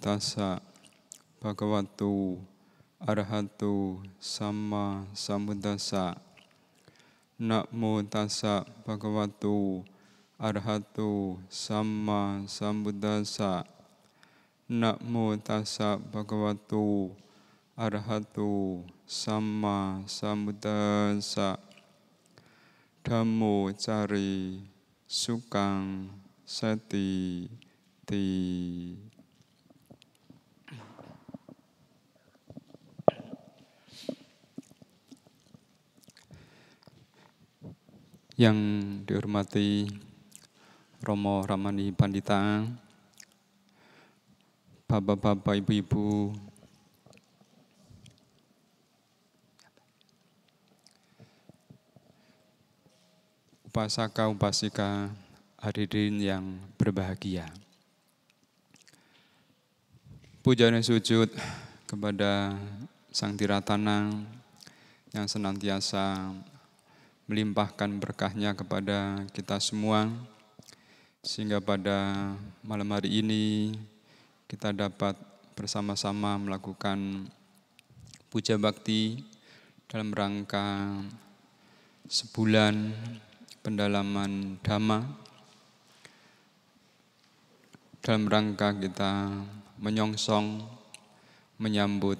tassa bhagavato arahato sama sambuddhassa. Namo tassa bhagavato arahato sama sambuddhassa. Namo tassa bhagavato arahato sama sambuddhassa. Dhammo cari sukang sati ti. Yang dihormati Romo Ramani Pandita, Bapak-bapak, Ibu-ibu, upasaka upasika hadirin yang berbahagia. Puja dan sujud kepada Sang Tiratana yang senantiasa melimpahkan berkahnya kepada kita semua, sehingga pada malam hari ini kita dapat bersama-sama melakukan puja bakti dalam rangka sebulan pendalaman Dhamma, dalam rangka kita menyongsong menyambut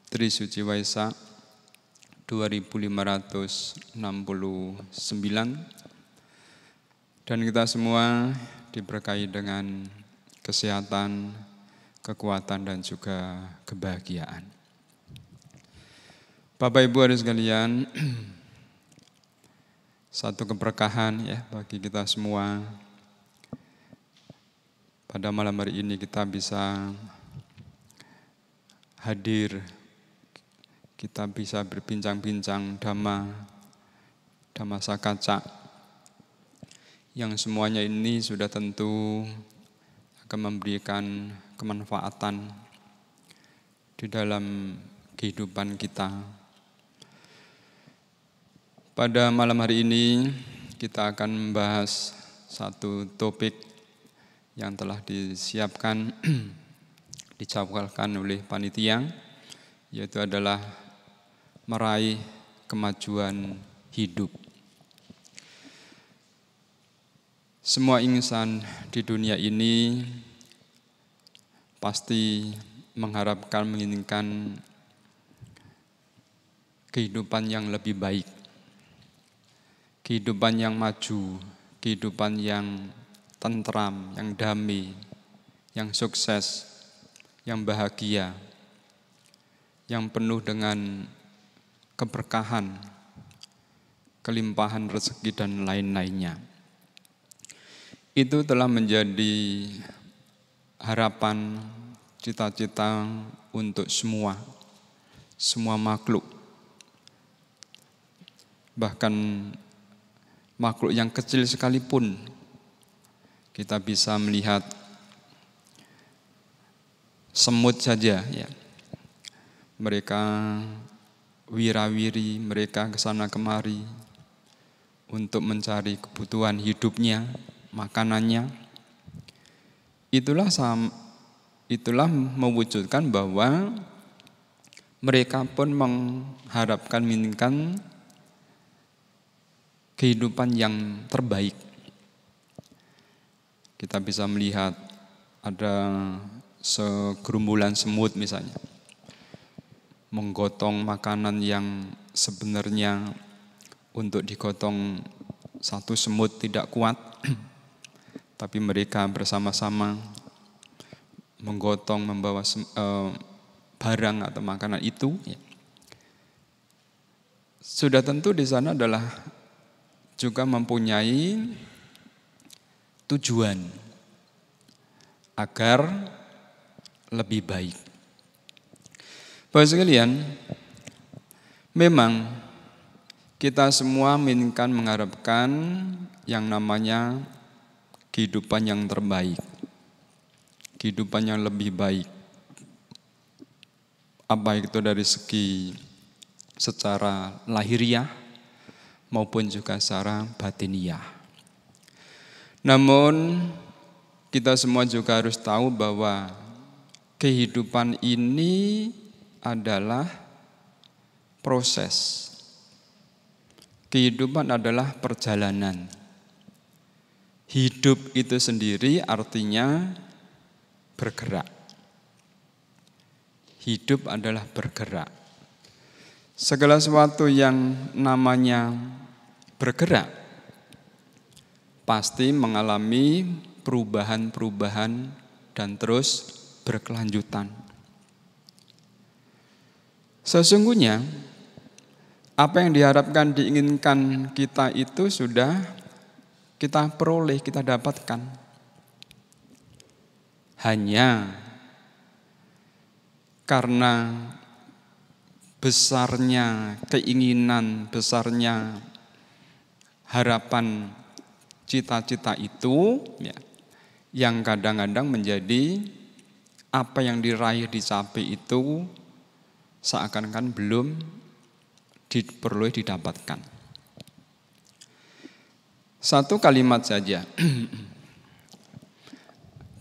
Trisuci Waisak 2569, dan kita semua diberkahi dengan kesehatan, kekuatan, dan juga kebahagiaan. Bapak Ibu hadirin sekalian, satu keberkahan ya bagi kita semua. Pada malam hari ini kita bisa hadir, kita bisa berbincang-bincang Dhamma Sakaca, yang semuanya ini sudah tentu akan memberikan kemanfaatan di dalam kehidupan kita. Pada malam hari ini kita akan membahas satu topik yang telah disiapkan, dicawalkan oleh panitia, yaitu adalah meraih kemajuan hidup. Semua insan di dunia ini pasti mengharapkan, menginginkan kehidupan yang lebih baik, kehidupan yang maju, kehidupan yang tentram, yang damai, yang sukses, yang bahagia, yang penuh dengan keberkahan, kelimpahan rezeki, dan lain-lainnya. Itu telah menjadi harapan, cita-cita untuk semua makhluk. Bahkan makhluk yang kecil sekalipun, kita bisa melihat semut saja ya. Mereka wirawiri, mereka kesana kemari untuk mencari kebutuhan hidupnya, makanannya. Itulah mewujudkan bahwa mereka pun mengharapkan, menginginkan kehidupan yang terbaik. Kita bisa melihat ada segerumbulan semut misalnya, menggotong makanan yang sebenarnya untuk digotong satu semut tidak kuat, tapi mereka bersama-sama menggotong, membawa barang atau makanan itu. Sudah tentu di sana adalah juga mempunyai tujuan agar lebih baik. Bapak sekalian, memang kita semua menginginkan, mengharapkan yang namanya kehidupan yang terbaik, kehidupan yang lebih baik. Apa itu dari segi secara lahiriah maupun juga secara batiniah. Namun kita semua juga harus tahu bahwa kehidupan ini adalah proses. Kehidupan adalah perjalanan. Hidup itu sendiri artinya bergerak. Hidup adalah bergerak. Segala sesuatu yang namanya bergerak pasti mengalami perubahan-perubahan dan terus berkelanjutan. Sesungguhnya apa yang diharapkan, diinginkan kita itu sudah kita peroleh, kita dapatkan. Hanya karena besarnya keinginan, besarnya harapan, cita-cita itu ya, yang kadang-kadang menjadi apa yang diraih, dicapai itu seakan-akan belum perlu didapatkan. Satu kalimat saja.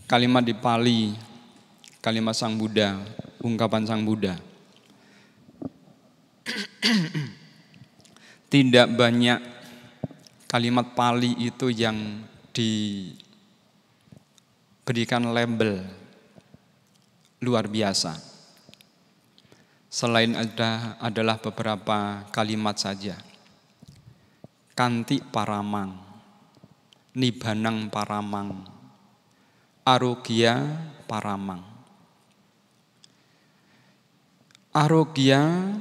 Kalimat di Pali, kalimat Sang Buddha, ungkapan Sang Buddha. Tidak banyak kalimat Pali itu yang diberikan label luar biasa. Selain adalah beberapa kalimat saja. Kanti paramang, nibanang paramang, arogya paramang. Arogya,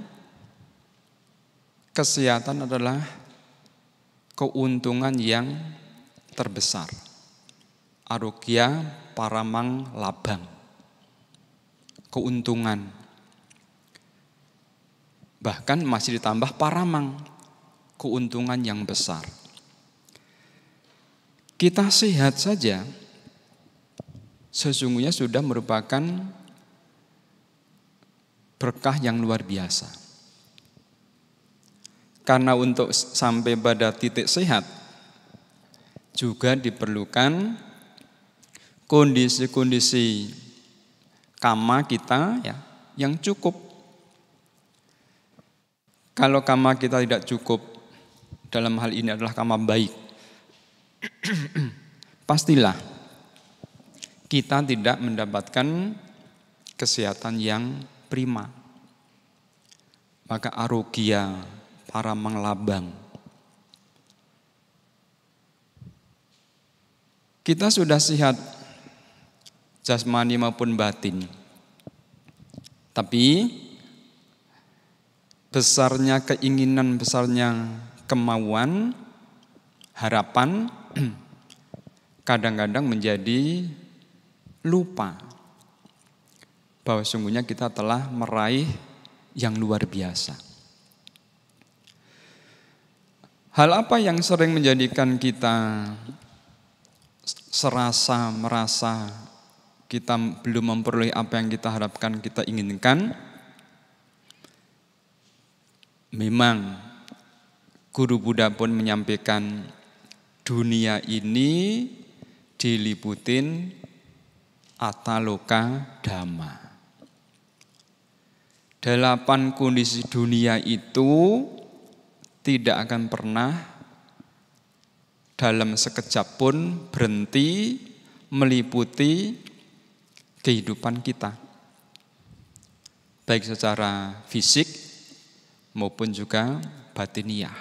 kesehatan adalah keuntungan yang terbesar. Arogya paramang labang, keuntungan. Bahkan masih ditambah paramang, keuntungan yang besar. Kita sehat saja sesungguhnya sudah merupakan berkah yang luar biasa. Karena untuk sampai pada titik sehat juga diperlukan kondisi-kondisi kama kita ya, yang cukup. Kalau kama kita tidak cukup, dalam hal ini adalah kama baik, pastilah kita tidak mendapatkan kesehatan yang prima. Maka arogya paramang labang. Kita sudah sehat jasmani maupun batin. Tapi besarnya keinginan, besarnya kemauan, harapan kadang-kadang menjadi lupa bahwa sungguhnya kita telah meraih yang luar biasa. Hal apa yang sering menjadikan kita merasa kita belum memperoleh apa yang kita harapkan, kita inginkan? Memang Guru Buddha pun menyampaikan dunia ini diliputin ataloka dhamma. 8 kondisi dunia itu tidak akan pernah dalam sekejap pun berhenti meliputi kehidupan kita. Baik secara fisik maupun juga batiniah.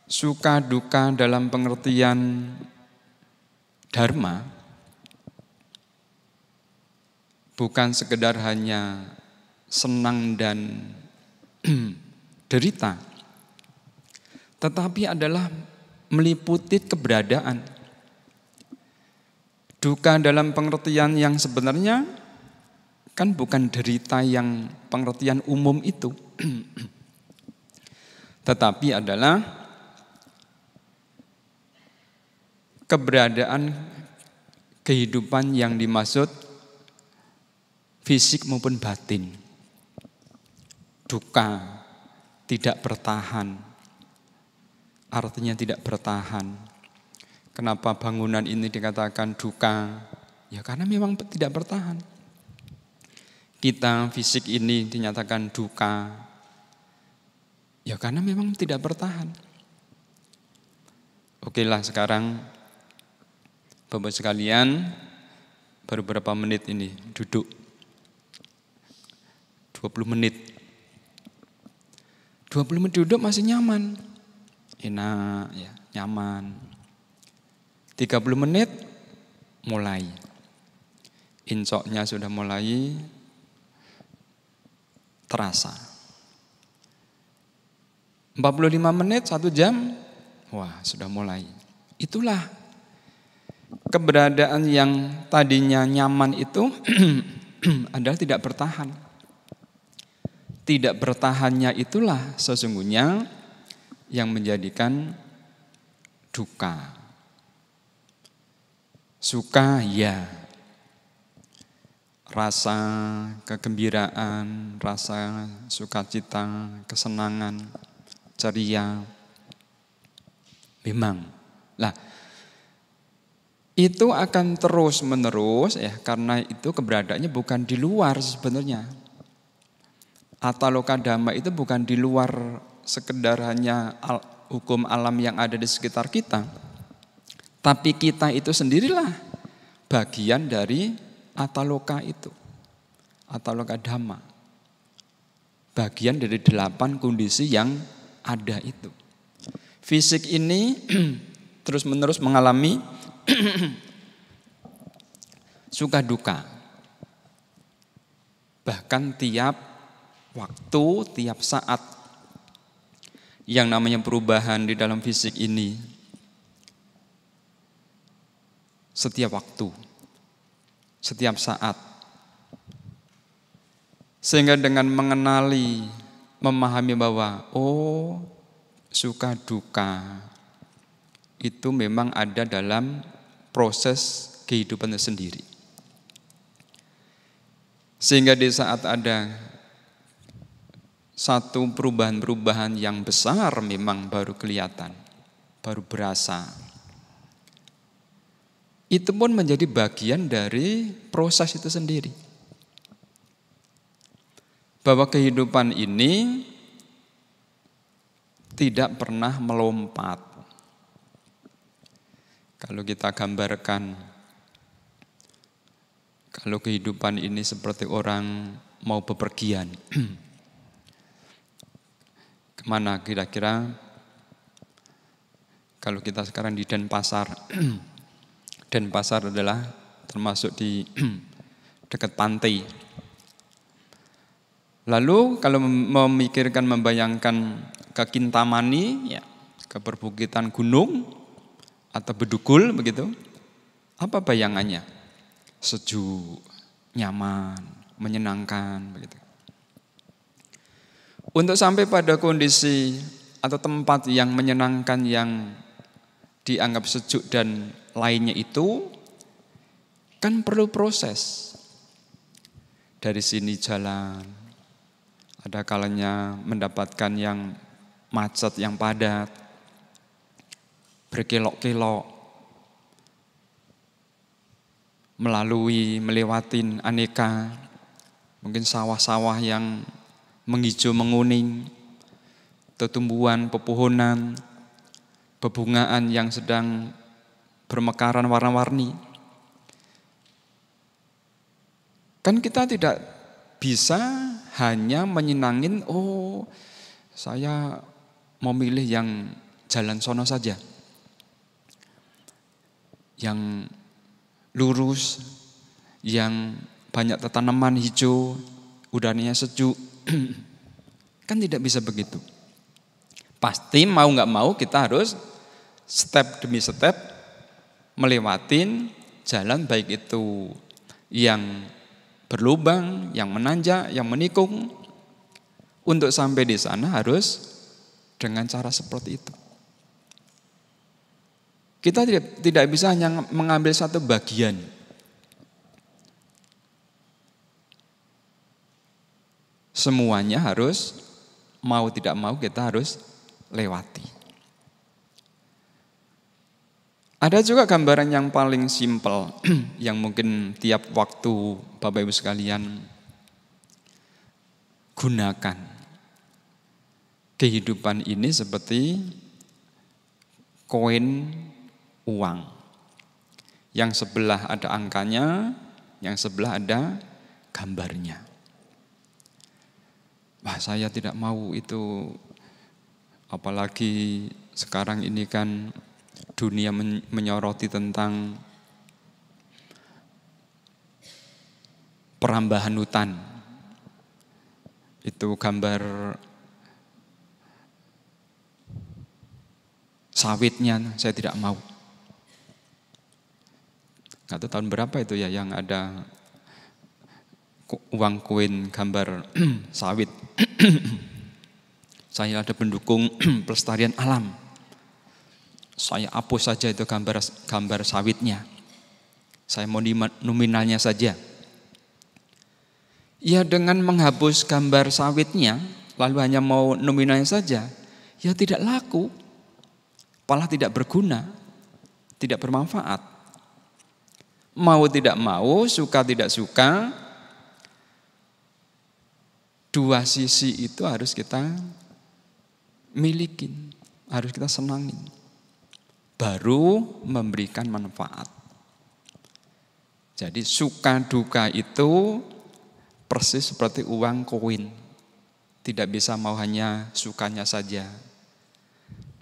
Suka duka dalam pengertian dharma bukan sekedar hanya senang dan derita, tetapi adalah meliputi keberadaan. Duka dalam pengertian yang sebenarnya kan bukan derita yang pengertian umum itu, tetapi adalah keberadaan kehidupan yang dimaksud fisik maupun batin. Duka tidak bertahan, artinya tidak bertahan. Kenapa bangunan ini dikatakan duka? Ya karena memang tidak bertahan. Kita fisik ini dinyatakan duka, ya karena memang tidak bertahan. Oke lah sekarang Bapak sekalian, baru berapa menit ini duduk? 20 menit. 20 menit duduk masih nyaman. Enak ya, nyaman. 30 menit mulai. Insoknya sudah mulai terasa. 45 menit, 1 jam, wah sudah mulai. Itulah keberadaan yang tadinya nyaman itu adalah tidak bertahan. Tidak bertahannya itulah sesungguhnya yang menjadikan duka. Suka ya, rasa kegembiraan, rasa sukacita, kesenangan, ceria. Memang. Lah, itu akan terus menerus ya karena itu keberadaannya bukan di luar sebenarnya. Ataloka dhamma itu bukan di luar sekedar hanya hukum alam yang ada di sekitar kita. Tapi kita itu sendirilah bagian dari ataloka itu. Ataloka dhamma. Bagian dari 8 kondisi yang ada itu. Fisik ini terus menerus mengalami suka duka. Bahkan tiap waktu, tiap saat yang namanya perubahan di dalam fisik ini. Setiap waktu, setiap saat. Sehingga dengan mengenali, memahami bahwa suka duka itu memang ada dalam proses kehidupan sendiri. Sehingga di saat ada satu perubahan-perubahan yang besar memang baru kelihatan, baru berasa. Itu pun menjadi bagian dari proses itu sendiri. Bahwa kehidupan ini tidak pernah melompat. Kalau kita gambarkan, kalau kehidupan ini seperti orang mau bepergian, kemana kira-kira? Kalau kita sekarang di Denpasar, Denpasar adalah termasuk di dekat pantai. Lalu kalau memikirkan, membayangkan ke Kintamani, ya, ke perbukitan gunung atau Bedugul begitu, apa bayangannya? Sejuk, nyaman, menyenangkan begitu. Untuk sampai pada kondisi atau tempat yang menyenangkan, yang dianggap sejuk dan lainnya itu kan perlu proses. Dari sini jalan, ada kalanya mendapatkan yang macet, yang padat, berkelok-kelok, melewatin aneka, mungkin sawah-sawah yang menghijau menguning, tumbuhan, pepohonan, bebungaan yang sedang bermekaran warna-warni. Kan kita tidak bisa hanya menyenangin, saya mau milih yang jalan sono saja, yang lurus, yang banyak tanaman hijau, udaranya sejuk. Kan tidak bisa begitu. Pasti mau nggak mau kita harus step demi step melewatin jalan, baik itu yang berlubang, yang menanjak, yang menikung. Untuk sampai di sana harus dengan cara seperti itu. Kita tidak bisa hanya mengambil satu bagian. Semuanya harus, mau tidak mau kita harus lewati. Ada juga gambaran yang paling simpel yang mungkin tiap waktu Bapak Ibu sekalian gunakan. Kehidupan ini seperti koin uang. Yang sebelah ada angkanya, yang sebelah ada gambarnya. Wah, saya tidak mau itu, apalagi sekarang ini kan dunia menyoroti tentang perambahan hutan. Itu gambar sawitnya saya tidak mau. Nggak tahu tahun berapa itu ya yang ada uang koin gambar sawit. Saya ada pendukung pelestarian alam. Saya hapus saja itu gambar sawitnya. Saya mau nominalnya saja. Ya dengan menghapus gambar sawitnya, lalu hanya mau nominalnya saja, ya tidak laku. Malah tidak berguna, tidak bermanfaat. Mau tidak mau, suka tidak suka, dua sisi itu harus kita milikin, harus kita senangin. Baru memberikan manfaat. Jadi suka duka itu persis seperti uang koin. Tidak bisa mau hanya sukanya saja.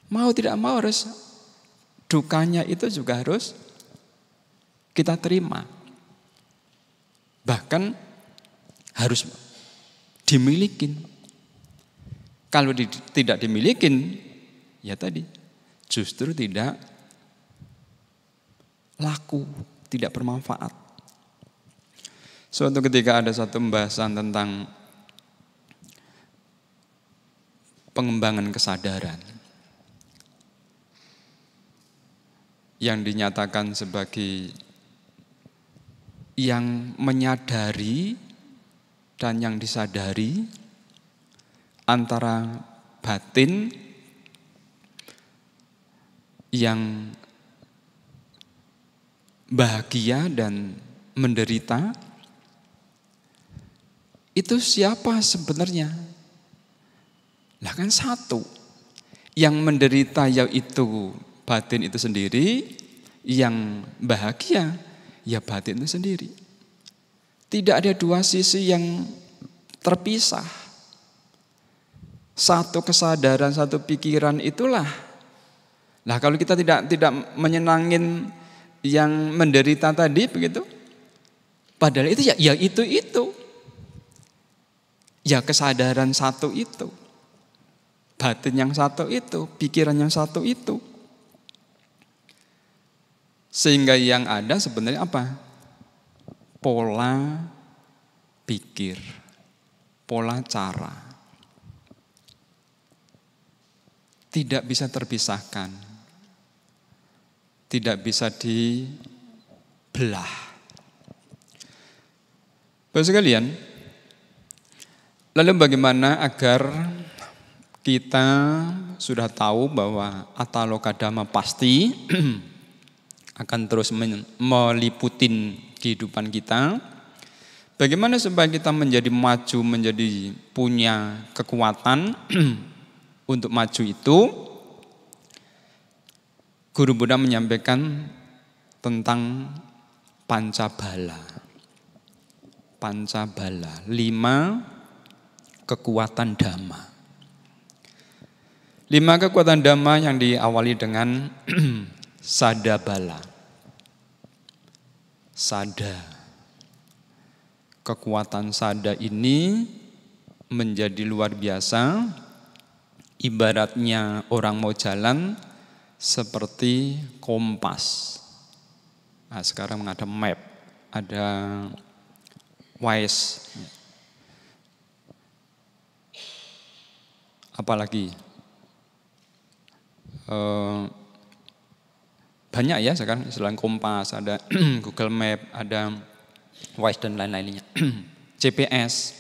Mau tidak mau harus dukanya itu juga harus kita terima. Bahkan harus dimilikin. Kalau tidak dimilikin, ya tadi justru tidak laku, tidak bermanfaat. Suatu ketika ada satu pembahasan tentang pengembangan kesadaran yang dinyatakan sebagai yang menyadari dan yang disadari antara batin yang bahagia dan menderita, itu siapa sebenarnya? Lah kan satu. Yang menderita yaitu batin itu sendiri, yang bahagia ya batin itu sendiri. Tidak ada dua sisi yang terpisah. Satu kesadaran, satu pikiran itulah. Nah kalau kita tidak menyenangin yang menderita tadi begitu, padahal itu ya itu. Ya kesadaran satu itu. Batin yang satu itu, pikiran yang satu itu. Sehingga yang ada sebenarnya apa? Pola pikir, pola cara. Tidak bisa terpisahkan. Tidak bisa dibelah. Bapak sekalian, lalu bagaimana agar kita sudah tahu bahwa Ataloka Dhamma pasti akan terus meliputin kehidupan kita. Bagaimana supaya kita menjadi maju, menjadi punya kekuatan untuk maju itu? Guru Buddha menyampaikan tentang Pancabala. Pancabala, 5 kekuatan Dhamma. 5 kekuatan Dhamma yang diawali dengan Sadabala. Sada. Kekuatan sada ini menjadi luar biasa. Ibaratnya orang mau jalan seperti kompas. Nah, sekarang ada map, ada Waze. Apalagi banyak ya sekarang selain kompas, ada Google Map, ada Waze dan lain-lainnya. GPS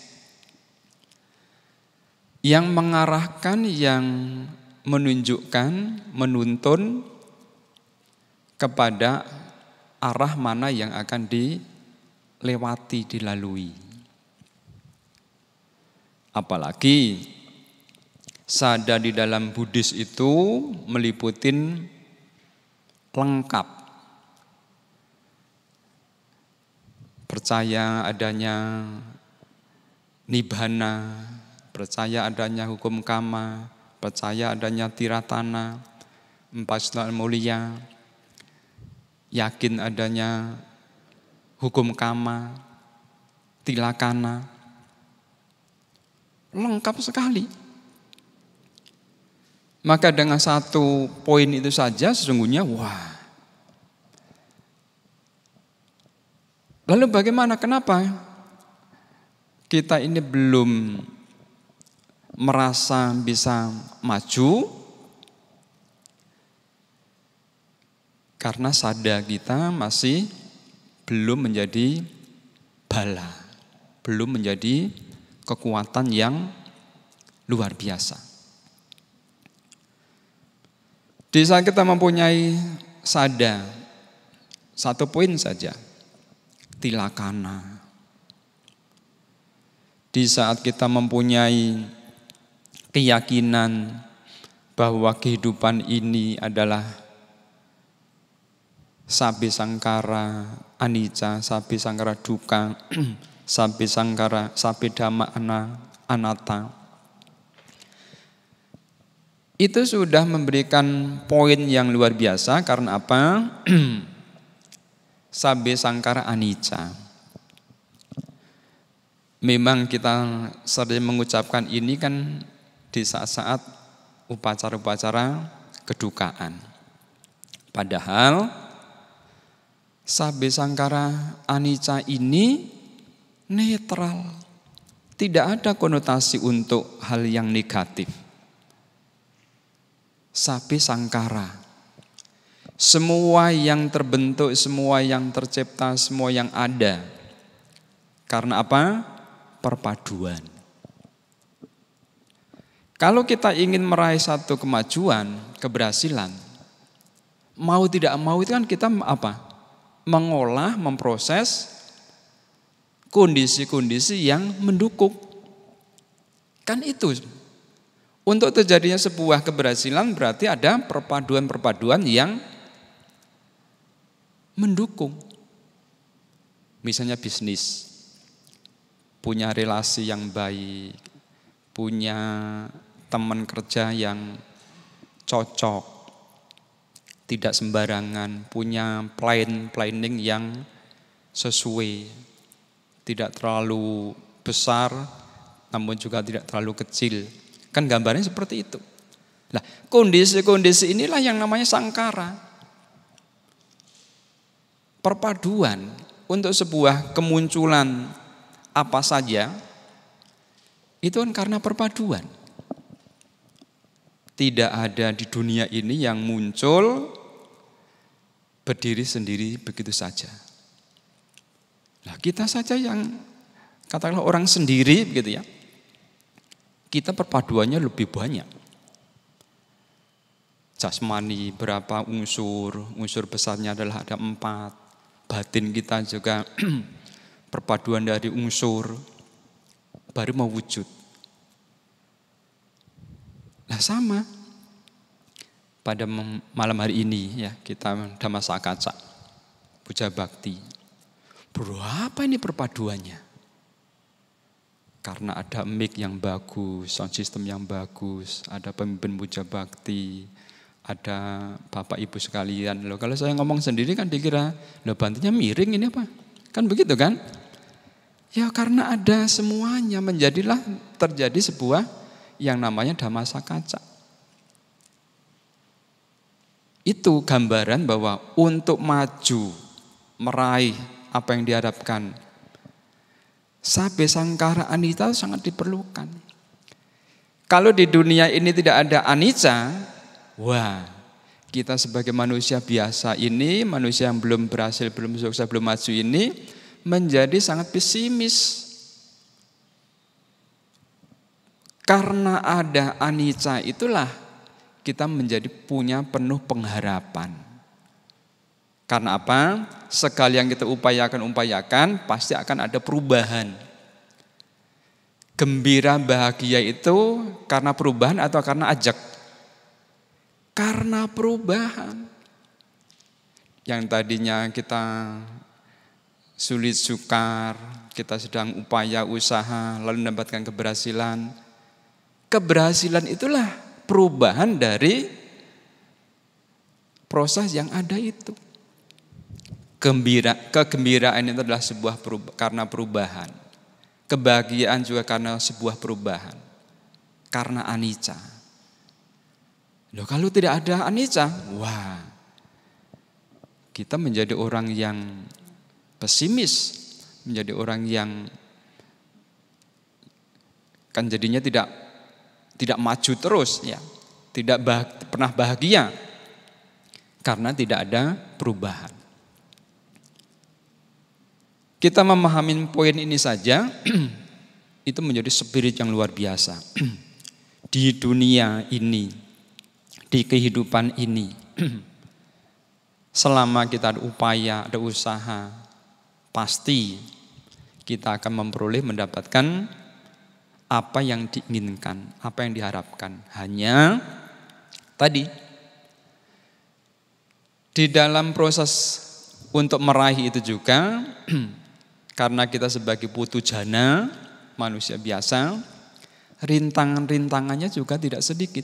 yang mengarahkan, yang menunjukkan, menuntun kepada arah mana yang akan dilewati, dilalui. Apalagi sada di dalam Buddhis itu meliputin lengkap. Percaya adanya nibbana, percaya adanya hukum kama, percaya adanya tiratana, 4 sila mulia, yakin adanya hukum kama, tilakana, lengkap sekali. Maka dengan satu poin itu saja sesungguhnya wah. Lalu bagaimana, kenapa kita ini belum merasa bisa maju? Karena sada kita masih belum menjadi bala, belum menjadi kekuatan yang luar biasa. Di saat kita mempunyai sada, satu poin saja, tilakana. Di saat kita mempunyai keyakinan bahwa kehidupan ini adalah sabbe sangkara anicca, sabbe sangkara dukkha, sabbe dhamma anatta. Itu sudah memberikan poin yang luar biasa. Karena apa? Sabbe sangkara anicca. Memang kita sering mengucapkan ini kan di saat-saat upacara-upacara kedukaan. Padahal sabbe sangkara anicca ini netral. Tidak ada konotasi untuk hal yang negatif. Sabbe sangkara. Semua yang terbentuk, semua yang tercipta, semua yang ada. Karena apa? Perpaduan. Kalau kita ingin meraih satu kemajuan, keberhasilan, mau tidak mau itu kan kita apa? Mengolah, memproses kondisi-kondisi yang mendukung. Kan itu. Untuk terjadinya sebuah keberhasilan berarti ada perpaduan-perpaduan yang mendukung. Misalnya bisnis, punya relasi yang baik, punya teman kerja yang cocok, tidak sembarangan, punya planning yang sesuai, tidak terlalu besar, namun juga tidak terlalu kecil. Kan gambarnya seperti itu. Nah, kondisi-kondisi inilah yang namanya sangkara. Perpaduan untuk sebuah kemunculan apa saja, itu kan karena perpaduan. Tidak ada di dunia ini yang muncul berdiri sendiri begitu saja. Nah, kita saja yang katakanlah orang sendiri begitu ya. Kita perpaduannya lebih banyak. Jasmani berapa unsur besarnya adalah ada 4. Batin kita juga perpaduan dari unsur baru mewujud. Nah sama pada malam hari ini ya kita Dhammasakaca Puja Bakti. Berapa ini perpaduannya? Karena ada mic yang bagus, sound system yang bagus, ada pemimpin Puja Bakti, ada Bapak Ibu sekalian. Loh kalau saya ngomong sendiri kan dikira, loh bantunya miring ini apa? Kan begitu kan? Ya karena ada semuanya menjadilah terjadi sebuah yang namanya Dhammasakaca. Itu gambaran bahwa untuk maju, meraih apa yang diharapkan, sabbe sangkara anicca sangat diperlukan. Kalau di dunia ini tidak ada anicca, wah kita sebagai manusia biasa ini, manusia yang belum berhasil, belum sukses, belum maju ini, menjadi sangat pesimis. Karena ada anicca itulah kita menjadi punya penuh pengharapan. Karena apa? Sekali yang kita upayakan, pasti akan ada perubahan. Gembira, bahagia itu karena perubahan atau karena ajak? Karena perubahan. Yang tadinya kita sulit sukar, kita sedang upaya usaha, lalu mendapatkan keberhasilan. Keberhasilan itulah perubahan dari proses yang ada itu. Kegembiraan itu adalah karena perubahan. Kebahagiaan juga karena sebuah perubahan. Karena anicca. Loh, kalau tidak ada anicca, wah, kita menjadi orang yang pesimis, menjadi orang yang kan jadinya tidak maju terus, ya, tidak pernah bahagia karena tidak ada perubahan. Kita memahami poin ini saja, itu menjadi spirit yang luar biasa. Di dunia ini, di kehidupan ini, selama kita ada upaya, ada usaha, pasti kita akan mendapatkan apa yang diinginkan, apa yang diharapkan. Hanya tadi, di dalam proses untuk meraih itu juga, karena kita sebagai putu jana, manusia biasa, rintangan-rintangannya juga tidak sedikit.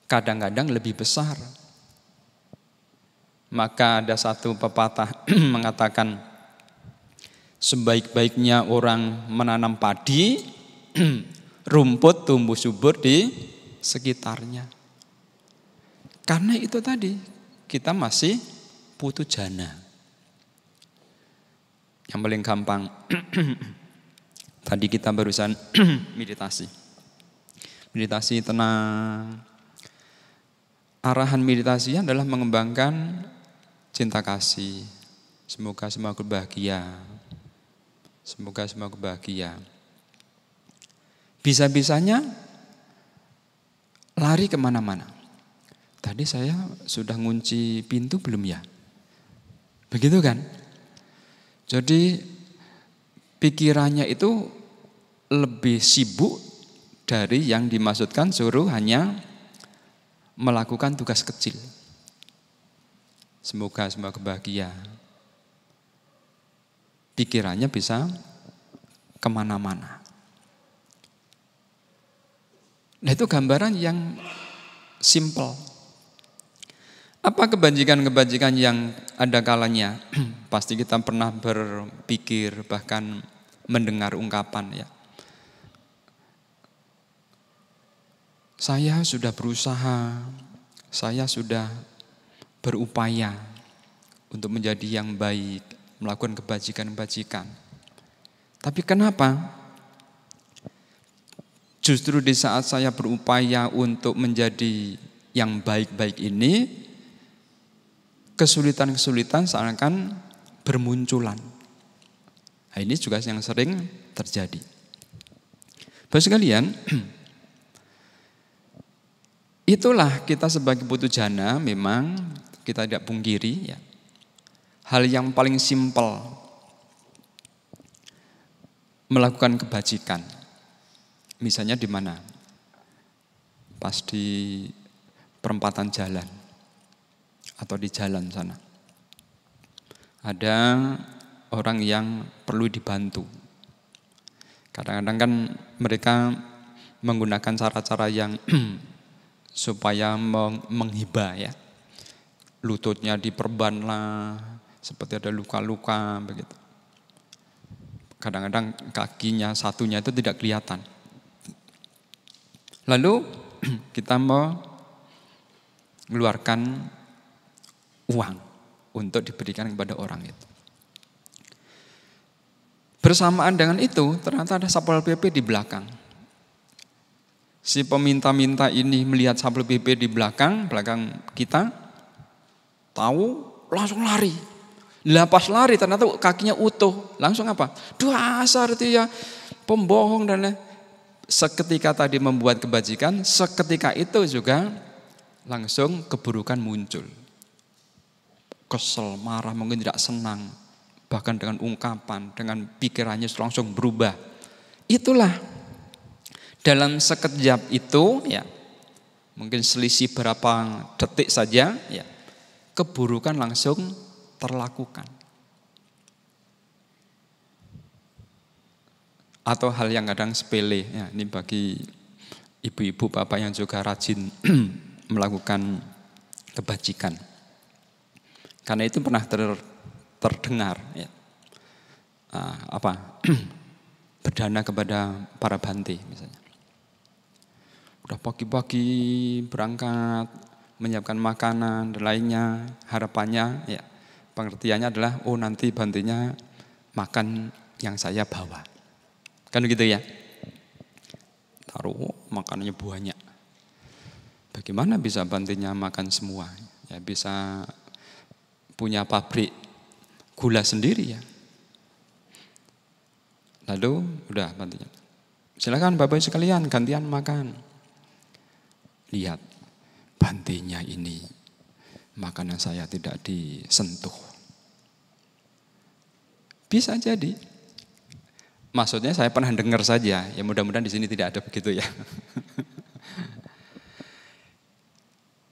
Kadang-kadang lebih besar. Maka ada satu pepatah mengatakan, sebaik-baiknya orang menanam padi, rumput tumbuh subur di sekitarnya. Karena itu tadi, kita masih putu jana. Yang paling gampang, tadi kita barusan meditasi. Meditasi tenang. Arahan meditasinya adalah mengembangkan cinta kasih. Semoga semua bahagia. Semoga semua bahagia. Bisa-bisanya lari kemana-mana. Tadi saya sudah ngunci pintu belum ya? Begitu kan? Jadi pikirannya itu lebih sibuk dari yang dimaksudkan suruh hanya melakukan tugas kecil. Semoga semua bahagia. Pikirannya bisa kemana-mana. Nah, itu gambaran yang simple. Apa kebajikan-kebajikan yang ada kalanya? Pasti kita pernah berpikir, bahkan mendengar ungkapan, ya. Saya sudah berusaha, saya sudah berupaya untuk menjadi yang baik, melakukan kebajikan-kebajikan. Tapi kenapa? Justru di saat saya berupaya untuk menjadi yang baik-baik ini, kesulitan-kesulitan seakan bermunculan. Nah, ini juga yang sering terjadi. Bapak sekalian, itulah kita sebagai putu jana, memang kita tidak pungkiri, ya. Hal yang paling simpel melakukan kebajikan. Misalnya di mana? Pas di perempatan jalan atau di jalan sana. Ada orang yang perlu dibantu. Kadang-kadang kan mereka menggunakan cara-cara yang supaya menghibah, ya. Lututnya diperban lah, seperti ada luka-luka begitu. Kadang-kadang kakinya satunya itu tidak kelihatan. Lalu kita mengeluarkan uang untuk diberikan kepada orang itu. Bersamaan dengan itu ternyata ada Satpol PP di belakang. Si peminta-minta ini melihat Satpol PP di belakang kita, tahu langsung lari. Lah pas lari ternyata kakinya utuh. Langsung apa? Dasar itu ya pembohong dan lain. Seketika tadi membuat kebajikan, seketika itu juga langsung keburukan muncul. kesel, marah, mungkin tidak senang. Bahkan dengan ungkapan, dengan pikirannya langsung berubah. Itulah dalam sekejap itu ya, mungkin selisih berapa detik saja ya, keburukan langsung terlakukan. Atau hal yang kadang sepele ya, ini bagi ibu-ibu bapak yang juga rajin melakukan kebajikan. Karena itu pernah terdengar ya, berdana kepada para bante misalnya. Udah pagi-pagi berangkat menyiapkan makanan dan lainnya, harapannya ya pengertiannya adalah oh nanti bantenya makan yang saya bawa. Kan gitu ya. Taruh makanannya banyak. Bagaimana bisa bantenya makan semua? Ya bisa punya pabrik gula sendiri ya. Lalu udah bantenya. Silakan Bapak sekalian gantian makan. Lihat bantenya ini makanan saya tidak disentuh. Bisa jadi. Maksudnya saya pernah dengar saja, ya mudah-mudahan di sini tidak ada begitu ya.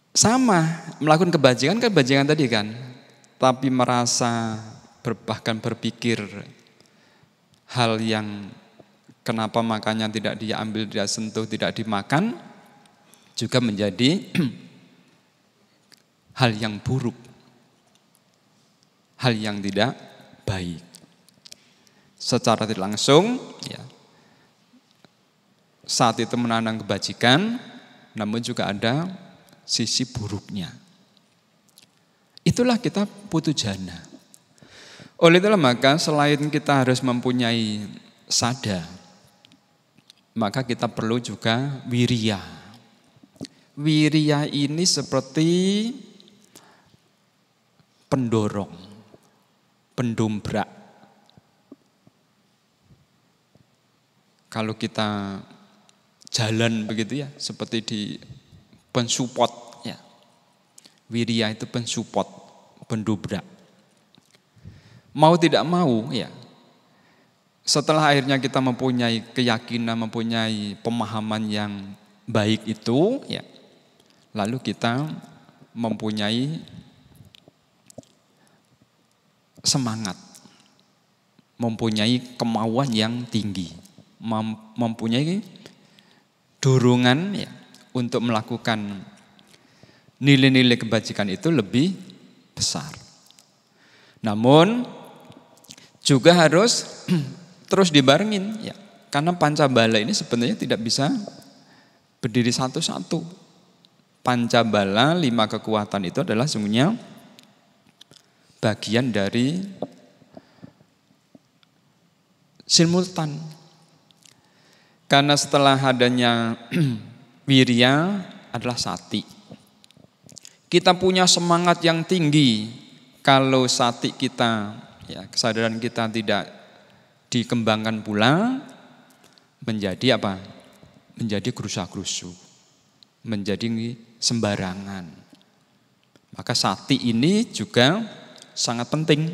Sama, melakukan kebajikan tadi kan, tapi merasa bahkan berpikir hal yang kenapa makanya tidak diambil, tidak sentuh, tidak dimakan, juga menjadi hal yang buruk, hal yang tidak baik. Secara tidak langsung, ya, saat itu menanam kebajikan, namun juga ada sisi buruknya. Itulah kita putu jana. Oleh itulah maka selain kita harus mempunyai sada, maka kita perlu juga wirya. Wirya ini seperti pendorong, pendombrak. Kalau kita jalan begitu ya, seperti di pensupport ya. Wirya itu pensupport, pendobrak. Mau tidak mau ya. Setelah akhirnya kita mempunyai keyakinan, mempunyai pemahaman yang baik itu ya. Lalu kita mempunyai semangat, mempunyai kemauan yang tinggi, mempunyai dorongan ya, untuk melakukan nilai-nilai kebajikan itu lebih besar. Namun juga harus terus dibarengin ya, karena Pancabala ini sebenarnya tidak bisa berdiri satu-satu. Pancabala 5 kekuatan itu adalah semuanya bagian dari simultan. Karena setelah adanya wirya adalah sati. Kita punya semangat yang tinggi. Kalau sati kita, ya, kesadaran kita tidak dikembangkan pula, menjadi apa? Menjadi gerusa-gerusu, menjadi sembarangan. Maka sati ini juga sangat penting.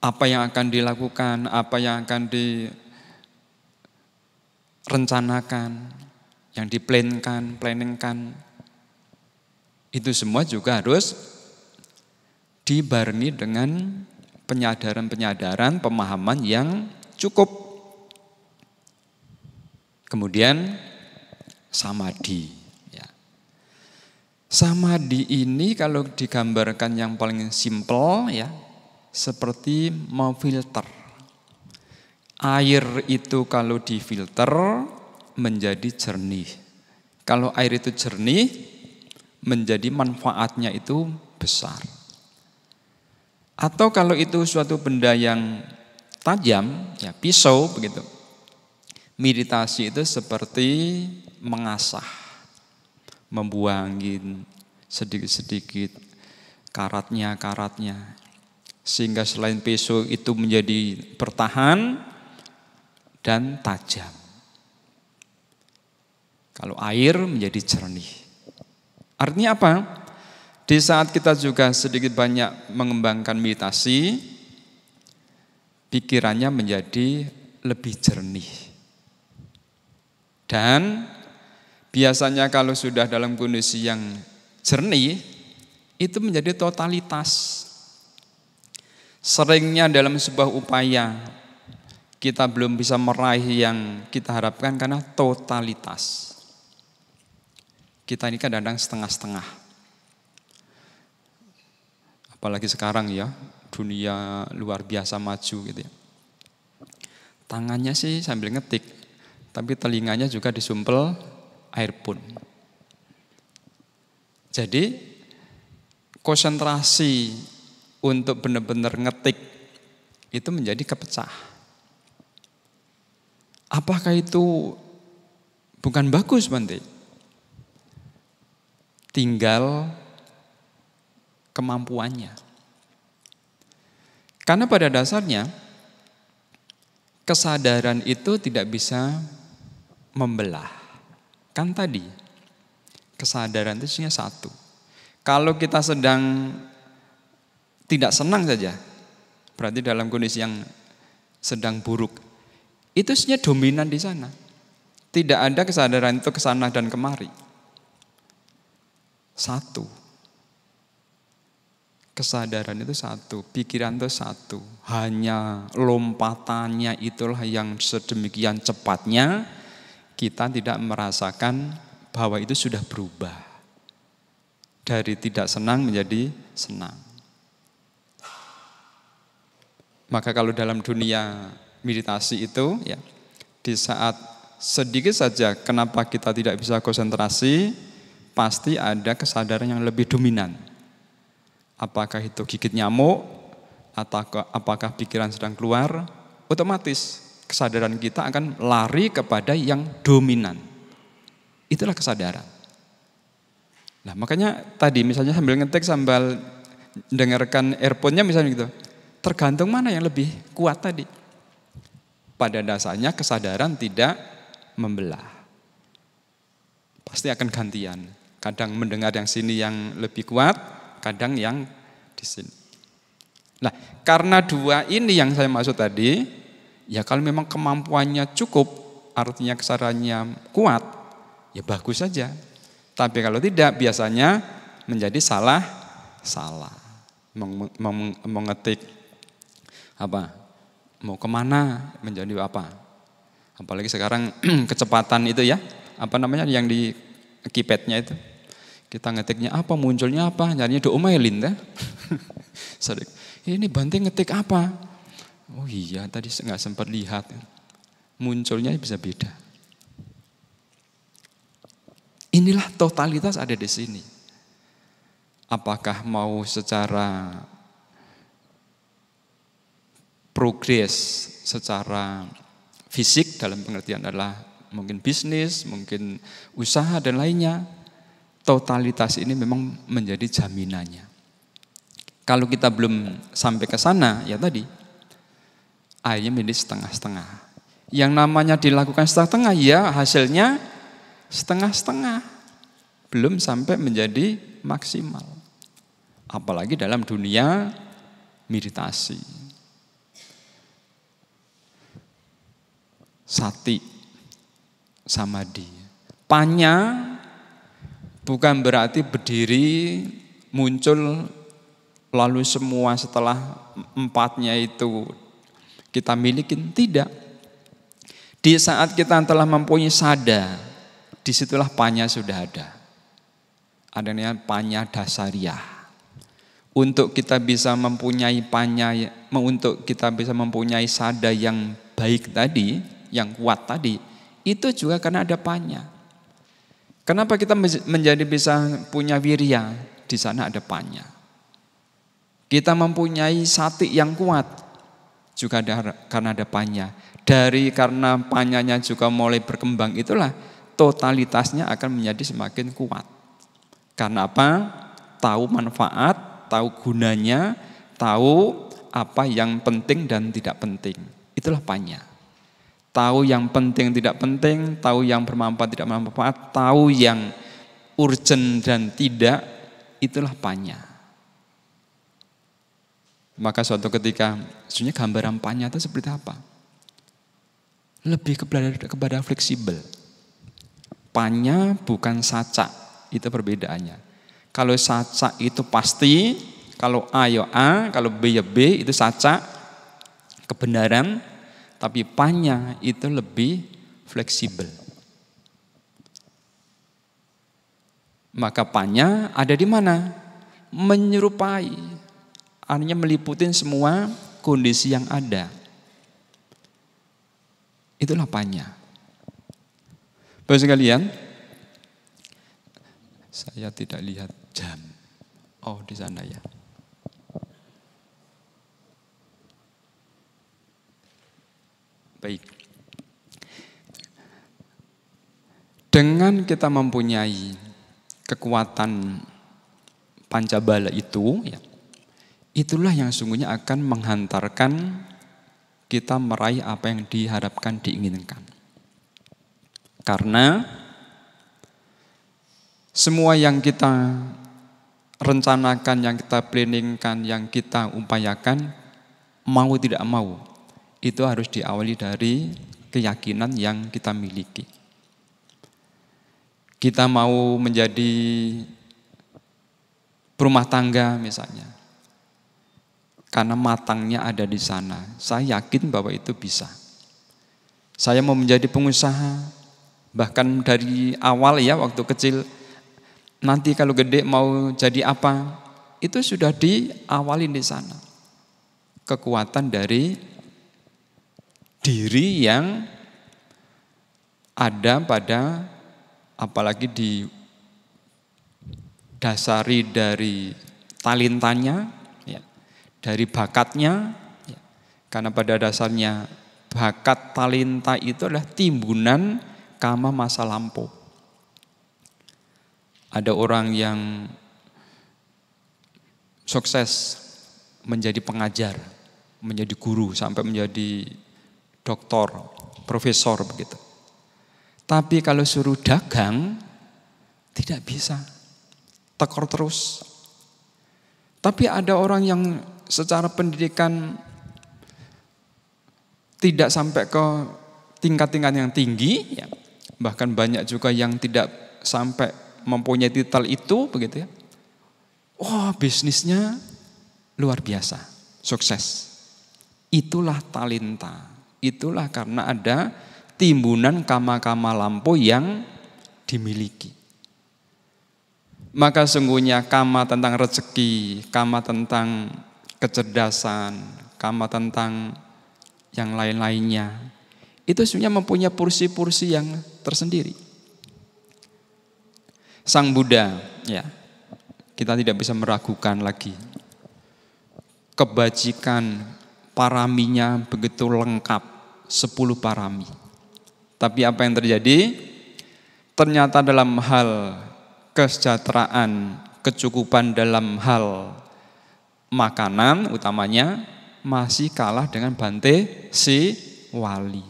Apa yang akan dilakukan, apa yang akan rencanakan, yang planningkan, itu semua juga harus dibarengi dengan penyadaran-penyadaran, pemahaman yang cukup. Kemudian samadhi. Ya. Samadhi ini kalau digambarkan yang paling simpel ya, seperti memfilter. Air itu kalau difilter menjadi jernih. Kalau air itu jernih, menjadi manfaatnya itu besar. Atau kalau itu suatu benda yang tajam, ya pisau begitu. Meditasi itu seperti mengasah, membuangin sedikit-sedikit karatnya. Sehingga selain pisau itu menjadi bertahan dan tajam. Kalau air menjadi jernih. Artinya apa? Di saat kita juga sedikit banyak mengembangkan meditasi, pikirannya menjadi lebih jernih. Dan biasanya kalau sudah dalam kondisi yang jernih, itu menjadi totalitas. Seringnya dalam sebuah upaya, kita belum bisa meraih yang kita harapkan karena totalitas. Kita ini kadang-kadang setengah-setengah. Apalagi sekarang ya, dunia luar biasa maju gitu ya. Tangannya sih sambil ngetik, tapi telinganya juga disumpel earphone. Jadi konsentrasi untuk benar-benar ngetik itu menjadi kepecah. Apakah itu bukan bagus, Bante? Tinggal kemampuannya. Karena pada dasarnya kesadaran itu tidak bisa membelah. Kan tadi kesadaran itu hanya satu. Kalau kita sedang tidak senang saja, berarti dalam kondisi yang sedang buruk, itu sebenarnya dominan di sana. Tidak ada kesadaran itu kesana dan kemari. Satu. Kesadaran itu satu, pikiran itu satu. Hanya lompatannya itulah yang sedemikian cepatnya kita tidak merasakan bahwa itu sudah berubah. Dari tidak senang menjadi senang. Maka kalau dalam dunia meditasi itu ya, di saat sedikit saja kenapa kita tidak bisa konsentrasi, pasti ada kesadaran yang lebih dominan. Apakah itu gigit nyamuk, atau apakah pikiran sedang keluar, otomatis kesadaran kita akan lari kepada yang dominan. Itulah kesadaran. Nah makanya tadi misalnya sambil ngetik, sambil dengarkan earphone-nya misalnya gitu, tergantung mana yang lebih kuat tadi. Pada dasarnya kesadaran tidak membelah. Pasti akan gantian. Kadang mendengar yang sini yang lebih kuat, kadang yang di sini. Nah, karena dua ini yang saya maksud tadi, ya kalau memang kemampuannya cukup, artinya kesadarannya kuat, ya bagus saja. Tapi kalau tidak, biasanya menjadi salah. Mengetik apa? Mau kemana? Menjadi apa? Apalagi sekarang kecepatan itu ya, apa namanya yang di keypadnya itu. Kita ngetiknya apa, munculnya apa, nyarinya diomelin ya. Ini Bante ngetik apa? Oh iya, tadi nggak sempat lihat. Munculnya bisa beda. Inilah totalitas ada di sini. Apakah mau secara progres, secara fisik dalam pengertian adalah mungkin bisnis, mungkin usaha dan lainnya. Totalitas ini memang menjadi jaminannya. Kalau kita belum sampai ke sana, ya tadi, akhirnya menjadi setengah-setengah. Yang namanya dilakukan setengah-setengah, ya hasilnya setengah-setengah. Belum sampai menjadi maksimal. Apalagi dalam dunia meditasi. Sati, samadhi. Panya bukan berarti berdiri, muncul, lalu semua setelah empatnya itu kita miliki. Tidak. Di saat kita telah mempunyai sada, disitulah panya sudah ada. Adanya panya dasariyah. Untuk kita bisa mempunyai panya, untuk kita bisa mempunyai sada yang baik tadi, yang kuat tadi, itu juga karena ada panya. Kenapa kita menjadi bisa punya wirya? Di sana ada panya. Kita mempunyai sati yang kuat juga karena ada panya. Karena panyanya juga mulai berkembang, itulah totalitasnya akan menjadi semakin kuat. Karena apa? Tahu manfaat, tahu gunanya, tahu apa yang penting dan tidak penting. Itulah panya. Tahu yang penting tidak penting, tahu yang bermanfaat tidak bermanfaat, tahu yang urgent dan tidak, itulah panya. Maka suatu ketika, sebenarnya gambaran panya itu seperti apa? Lebih kepada fleksibel. Panya bukan sacak, itu perbedaannya. Kalau sacak itu pasti, kalau A ya A, kalau B ya B, itu sacak, kebenaran. Tapi panya itu lebih fleksibel. Maka panya ada di mana? Menyerupai, artinya meliputin semua kondisi yang ada. Itulah panya. Bapak sekalian, saya tidak lihat jam. Oh, di sana ya. Baik. Dengan kita mempunyai kekuatan pancabala itu, ya, itulah yang sungguhnya akan menghantarkan kita meraih apa yang diharapkan, diinginkan. Karena semua yang kita rencanakan, yang kita planningkan, yang kita upayakan, mau tidak mau, itu harus diawali dari keyakinan yang kita miliki. Kita mau menjadi berumah tangga misalnya, karena matangnya ada di sana. Saya yakin bahwa itu bisa. Saya mau menjadi pengusaha, bahkan dari awal ya waktu kecil, nanti kalau gede mau jadi apa, itu sudah diawalin di sana. Kekuatan dari diri yang ada pada, apalagi didasari dari talentanya, ya, dari bakatnya, ya. Karena pada dasarnya bakat talenta itu adalah timbunan karma masa lampau. Ada orang yang sukses menjadi pengajar, menjadi guru, sampai menjadi doktor, profesor begitu. Tapi kalau suruh dagang, tidak bisa, tekor terus. Tapi ada orang yang secara pendidikan tidak sampai ke tingkat-tingkat yang tinggi, ya. Bahkan banyak juga yang tidak sampai mempunyai titel itu, begitu ya. Wah, bisnisnya luar biasa, sukses. Itulah talenta. Itulah karena ada timbunan kama-kama lampau yang dimiliki. Maka sungguhnya kama tentang rezeki, kama tentang kecerdasan, kama tentang yang lain-lainnya, itu sebenarnya mempunyai porsi-porsi yang tersendiri. Sang Buddha, ya, kita tidak bisa meragukan lagi. Kebajikan paraminya begitu lengkap, 10 parami. Tapi apa yang terjadi? Ternyata dalam hal kesejahteraan, kecukupan dalam hal makanan utamanya masih kalah dengan Bante Siwali.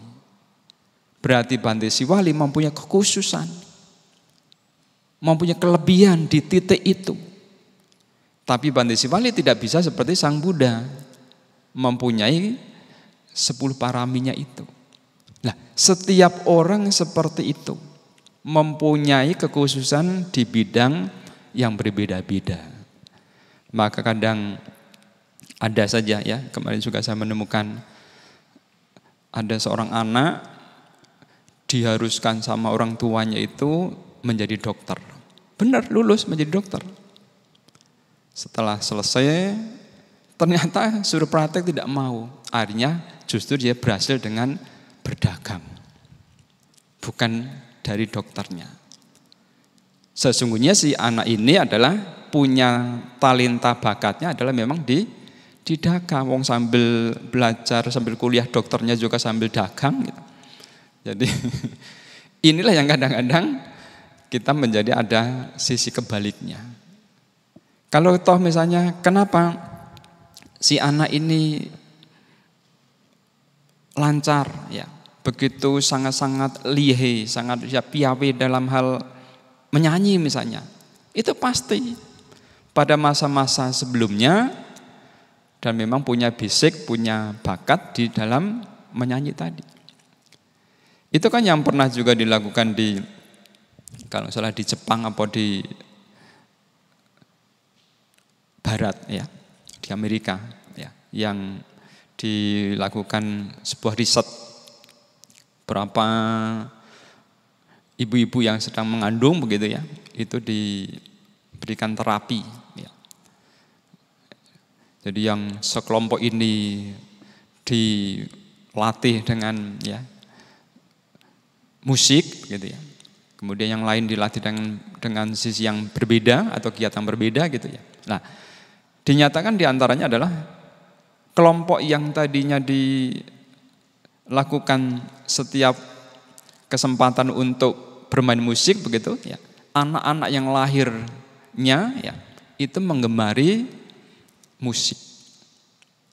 Berarti Bante Siwali mempunyai kekhususan, mempunyai kelebihan di titik itu. Tapi Bante Siwali tidak bisa seperti Sang Buddha, mempunyai 10 paraminya itu. Nah, setiap orang seperti itu mempunyai kekhususan di bidang yang berbeda-beda. Maka kadang ada saja ya, kemarin juga saya menemukan ada seorang anak diharuskan sama orang tuanya itu menjadi dokter. Benar, lulus menjadi dokter. Setelah selesai, ternyata suruh praktek tidak mau. Akhirnya justru dia berhasil dengan berdagang. Bukan dari dokternya. Sesungguhnya si anak ini adalah punya talenta, bakatnya adalah memang di dagang. Wong sambil belajar, sambil kuliah dokternya juga sambil dagang gitu. Jadi inilah yang kadang-kadang kita menjadi ada sisi kebaliknya. Kalau toh misalnya kenapa si anak ini lancar ya, begitu sangat-sangat lihai, sangat piawai dalam hal menyanyi misalnya, itu pasti pada masa-masa sebelumnya dan memang punya basic, punya bakat di dalam menyanyi tadi. Itu kan yang pernah juga dilakukan di, kalau salah di Jepang atau di Barat ya, di Amerika ya, yang dilakukan sebuah riset berapa ibu-ibu yang sedang mengandung begitu ya, itu diberikan terapi ya. Jadi yang sekelompok ini dilatih dengan ya musik gitu ya. Kemudian yang lain dilatih dengan sisi yang berbeda atau kegiatan berbeda gitu ya. Nah, dinyatakan diantaranya adalah kelompok yang tadinya dilakukan setiap kesempatan untuk bermain musik begitu ya. Anak-anak yang lahirnya ya itu menggemari musik.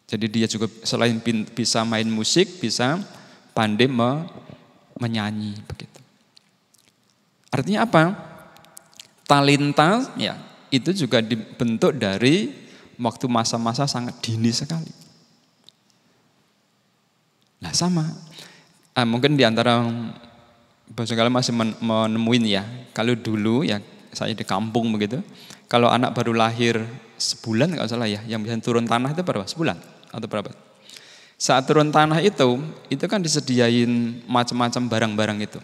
Jadi dia juga selain bisa main musik, bisa pandai menyanyi begitu. Artinya apa? Talenta ya itu juga dibentuk dari waktu masa-masa sangat dini sekali. Nah sama, mungkin diantara barangkali masih menemuin ya. Kalau dulu ya saya di kampung begitu, kalau anak baru lahir sebulan kalau salah ya, yang bisa turun tanah itu berapa? Sebulan atau berapa? Saat turun tanah itu kan disediain macam-macam barang-barang itu.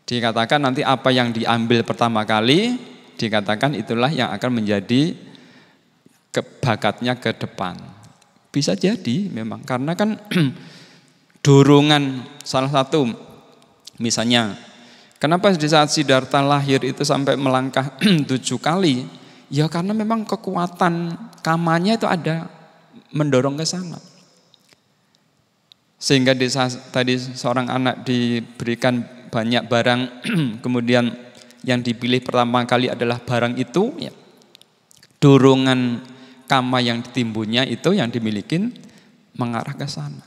Dikatakan nanti apa yang diambil pertama kali, dikatakan itulah yang akan menjadi bakatnya ke depan. Bisa jadi memang, karena kan dorongan salah satu, misalnya, kenapa di saat Siddhartha lahir itu sampai melangkah 7 kali? Ya karena memang kekuatan kamanya itu ada mendorong ke sana. Sehingga di saat tadi seorang anak diberikan banyak barang, kemudian yang dipilih pertama kali adalah barang itu, ya. Dorongan kama yang ditimbunnya itu yang dimiliki mengarah ke sana.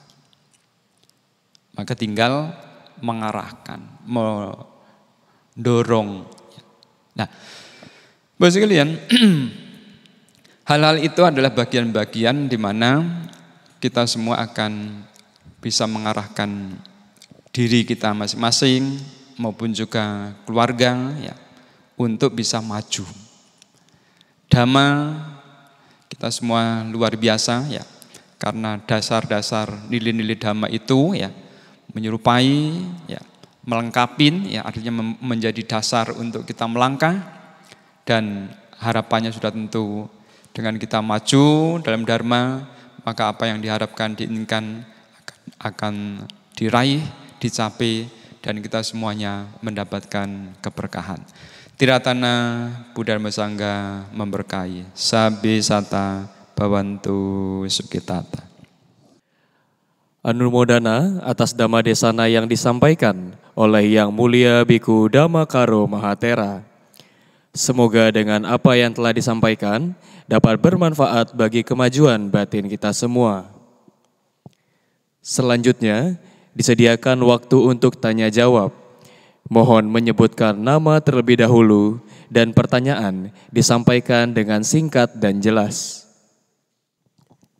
Maka tinggal mengarahkan, mendorong. Nah, Bapak sekalian, hal-hal itu adalah bagian-bagian di mana kita semua akan bisa mengarahkan diri kita masing-masing maupun juga keluarga ya, untuk bisa maju. Dhamma kita semua luar biasa ya, karena dasar-dasar nilai-nilai Dhamma itu ya menyerupai ya, melengkapin ya, artinya menjadi dasar untuk kita melangkah, dan harapannya sudah tentu dengan kita maju dalam Dharma, maka apa yang diharapkan diinginkan akan diraih, dicapai, dan kita semuanya mendapatkan keberkahan. Tiratana Buddharma Sangha memberkahi. Sabbe sata bhavantu sukitata. Anumodana atas Dhamma Desana yang disampaikan oleh Yang Mulia Biku Dhammakaro Mahatera. Semoga dengan apa yang telah disampaikan dapat bermanfaat bagi kemajuan batin kita semua. Selanjutnya, disediakan waktu untuk tanya jawab. Mohon menyebutkan nama terlebih dahulu dan pertanyaan disampaikan dengan singkat dan jelas.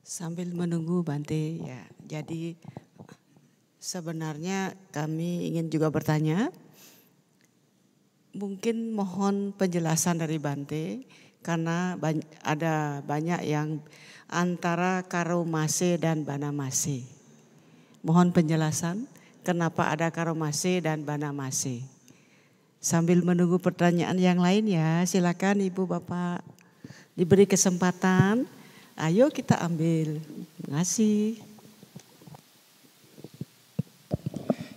Sambil menunggu Bante ya. Jadi sebenarnya kami ingin juga bertanya. Mungkin mohon penjelasan dari Bante karena ada banyak yang antara karomase dan banamase. Mohon penjelasan kenapa ada karomase dan banamase. Sambil menunggu pertanyaan yang lain ya, silakan Ibu Bapak diberi kesempatan. Ayo kita ambil. Terima kasih.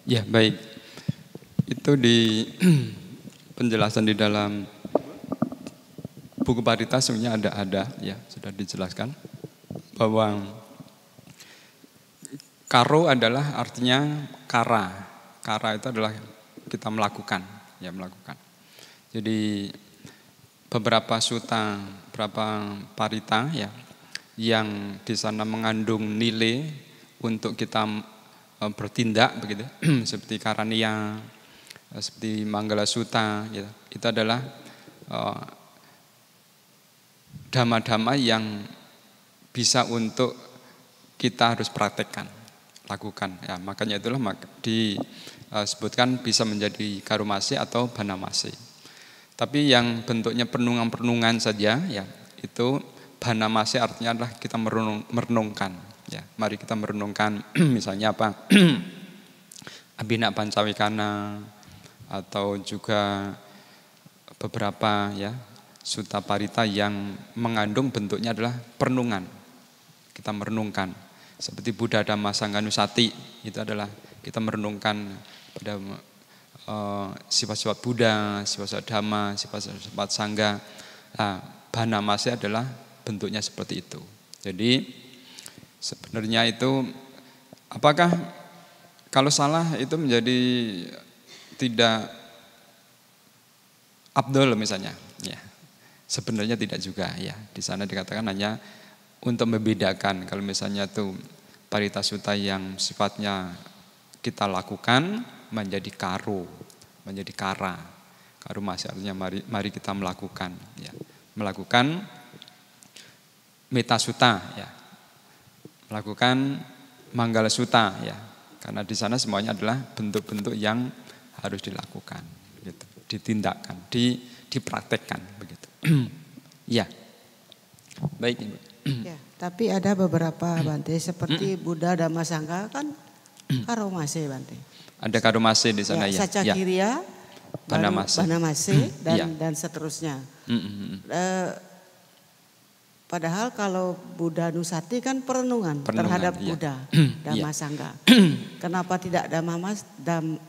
Ya baik, itu di penjelasan di dalam buku Parita sebenarnya ada ya, sudah dijelaskan bahwa karo adalah artinya kara. Kara itu adalah kita melakukan, ya melakukan. Jadi beberapa sutta, beberapa parita ya yang di sana mengandung nilai untuk kita bertindak begitu, seperti Karaniya, seperti Manggala Sutta, gitu. Itu adalah dhamma-dhamma yang bisa untuk kita harus praktekkan, lakukan. Ya, makanya itulah disebutkan bisa menjadi karumase atau banamase. Tapi yang bentuknya perenungan-perenungan saja, ya itu banamase artinya adalah kita merenungkan. Ya, mari kita merenungkan misalnya apa? Abhina Pancawikana atau juga beberapa ya sutta parita yang mengandung bentuknya adalah perenungan. Kita merenungkan. Seperti Buddha Dhamma Sangha Nusati itu adalah kita merenungkan pada sifat-sifat Buddha, sifat-sifat Dhamma, sifat-sifat Sangha. Nah, banamase adalah bentuknya seperti itu. Jadi sebenarnya itu apakah kalau salah itu menjadi tidak abdol misalnya? Ya, sebenarnya tidak juga ya. Di sana dikatakan hanya untuk membedakan kalau misalnya itu parita sutta yang sifatnya kita lakukan menjadi karo, menjadi kara. Karumase artinya mari kita melakukan ya. Melakukan metta sutta ya. Melakukan manggala sutta ya. Karena di sana semuanya adalah bentuk-bentuk yang harus dilakukan gitu. Ditindakkan, dipraktekkan begitu. Ya. Baik Ibu. Ya, tapi ada beberapa Bante seperti Buddha Dhamma Sangha kan karomase Bante. Ada karomase di sana ya. Saca Ya. Kiriya, banamase dan seterusnya. Padahal kalau Buddha Nusati kan perenungan terhadap ya. Buddha Dhamma Sangha. Kenapa tidak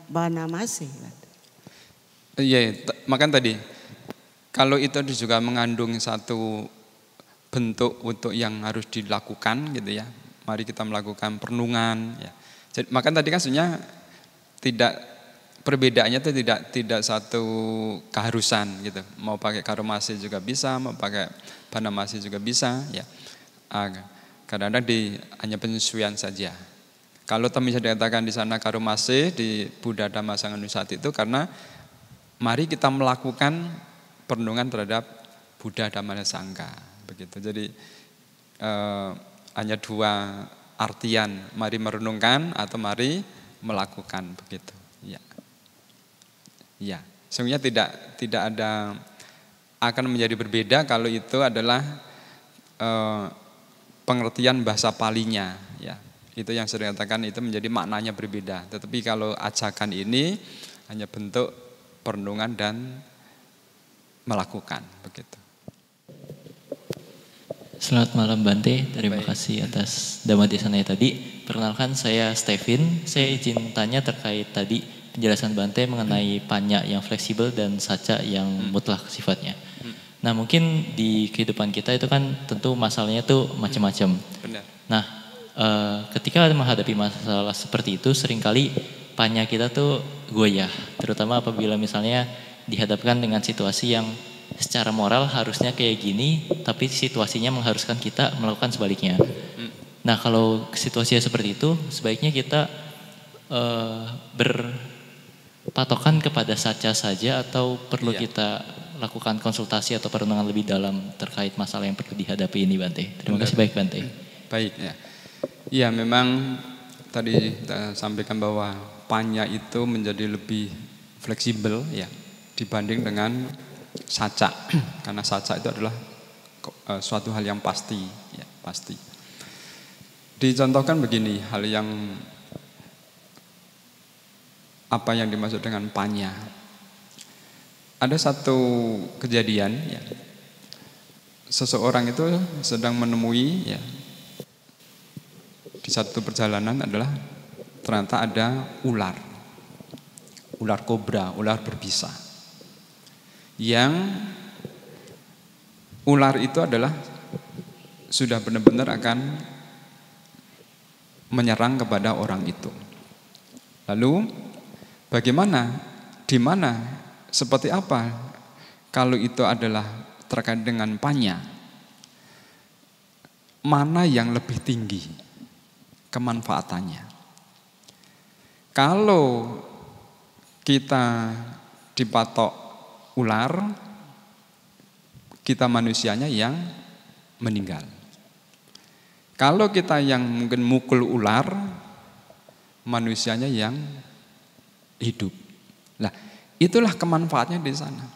banamase? Iya, makanya tadi kalau itu juga mengandung satu bentuk untuk yang harus dilakukan gitu ya. Mari kita melakukan perenungan ya. Jadi, makanya tadi kan sebenarnya tidak perbedaannya itu tidak satu keharusan gitu. Mau pakai karomase juga bisa, mau pakai banamase juga bisa ya. Kadang-kadang hanya penyesuaian saja. Kalau bisa dikatakan di sana karomase di Buddha Dhamma Sangha Nusati itu karena mari kita melakukan perenungan terhadap Buddha Dhamma dan Sangha begitu. Jadi hanya dua artian, mari merenungkan atau mari melakukan begitu. Ya. Ya, sebenarnya tidak ada akan menjadi berbeda kalau itu adalah pengertian bahasa Palinya ya. Itu yang sering katakan itu menjadi maknanya berbeda. Tetapi kalau ajakan ini hanya bentuk perenungan dan melakukan begitu. Selamat malam Bante, terima kasih atas Dhamma Desanaya tadi. Perkenalkan saya Stevin, saya izin tanya terkait tadi penjelasan Bante mengenai panya yang fleksibel dan saca yang mutlak sifatnya. Nah mungkin di kehidupan kita itu kan tentu masalahnya tuh macam-macam. Benar. Nah ketika menghadapi masalah seperti itu seringkali panya kita tuh goyah. Terutama apabila misalnya dihadapkan dengan situasi yang secara moral harusnya kayak gini, tapi situasinya mengharuskan kita melakukan sebaliknya. Nah kalau situasinya seperti itu, sebaiknya kita berpatokan kepada saca saja atau perlu kita lakukan konsultasi atau perenungan lebih dalam terkait masalah yang perlu dihadapi ini Bante. Terima kasih baik Bante. Baik ya. Iya memang tadi kita sampaikan bahwa panya itu menjadi lebih fleksibel ya dibanding dengan saca, karena saca itu adalah suatu hal yang pasti, ya, pasti. Dicontohkan begini, hal yang apa yang dimaksud dengan panya. Ada satu kejadian, ya, seseorang itu sedang menemui, ya, di satu perjalanan adalah ternyata ada ular kobra, ular berbisa. Yang ular itu adalah sudah benar-benar akan menyerang kepada orang itu. Lalu bagaimana, di mana, seperti apa kalau itu adalah terkait dengan panya? Mana yang lebih tinggi kemanfaatannya? Kalau kita dipatok ular, kita manusianya yang meninggal. Kalau kita yang mungkin mukul ular, manusianya yang hidup. Nah, itulah kemanfaatnya di sana.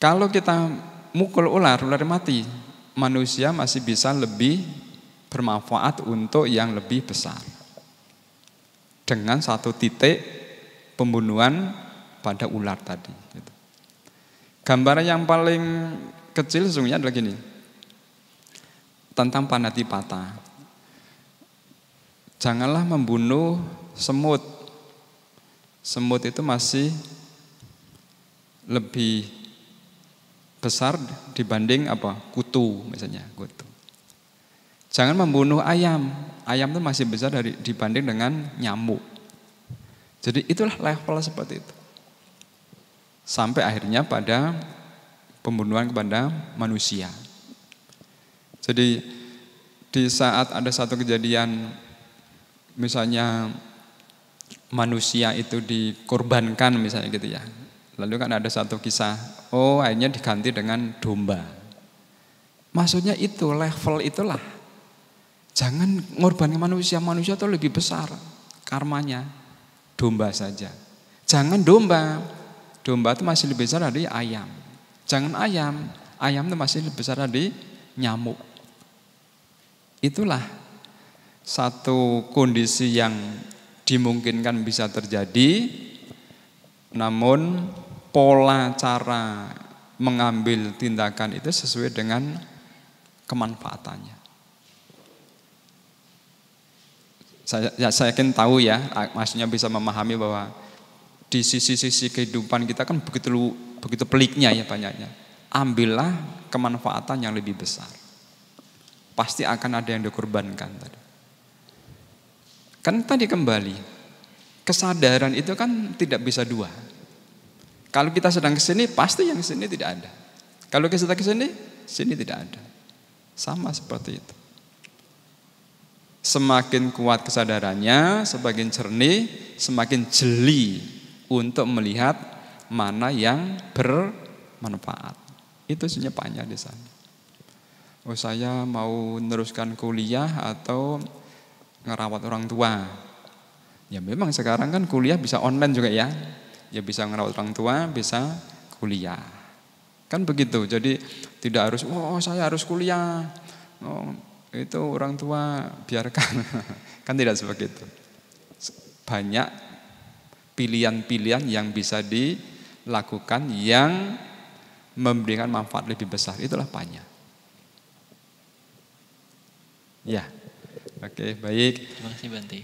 Kalau kita mukul ular mati, manusia masih bisa lebih bermanfaat untuk yang lebih besar. Dengan satu titik pembunuhan pada ular tadi. Gambaran yang paling kecil sesungguhnya adalah gini, tentang Panatipata. Janganlah membunuh semut. Semut itu masih lebih besar dibanding kutu misalnya, kutu. Jangan membunuh ayam. Ayam itu masih besar dibanding dengan nyamuk. Jadi itulah level seperti itu. Sampai akhirnya pada pembunuhan kepada manusia. Jadi di saat ada satu kejadian, misalnya manusia itu dikorbankan misalnya gitu ya. Lalu kan ada satu kisah, akhirnya diganti dengan domba. Maksudnya itu, level itulah. Jangan ngorbankan manusia itu lebih besar karmanya. Domba saja. Jangan domba. Domba itu masih lebih besar dari ayam. Jangan ayam. Ayam itu masih lebih besar dari nyamuk. Itulah satu kondisi yang dimungkinkan bisa terjadi, namun pola cara mengambil tindakan itu sesuai dengan kemanfaatannya. Saya yakin tahu ya, maksudnya bisa memahami bahwa di sisi-sisi kehidupan kita kan begitu peliknya ya banyaknya. Ambillah kemanfaatan yang lebih besar. Pasti akan ada yang dikorbankan tadi. Kan tadi kembali, kesadaran itu kan tidak bisa dua. Kalau kita sedang ke sini, pasti yang ke sini tidak ada. Kalau kita ke sini tidak ada. Sama seperti itu. Semakin kuat kesadarannya, semakin jernih, semakin jeli untuk melihat mana yang bermanfaat. Itu sebenarnya banyak di sana. Saya mau meneruskan kuliah atau ngerawat orang tua. Ya memang sekarang kan kuliah bisa online juga ya. Ya bisa ngerawat orang tua, bisa kuliah. Kan begitu. Jadi tidak harus saya harus kuliah. Itu orang tua biarkan. Kan tidak seperti itu. Banyak pilihan-pilihan yang bisa dilakukan yang memberikan manfaat lebih besar. Itulah banyak. Ya. Oke, baik. Terima kasih Bante.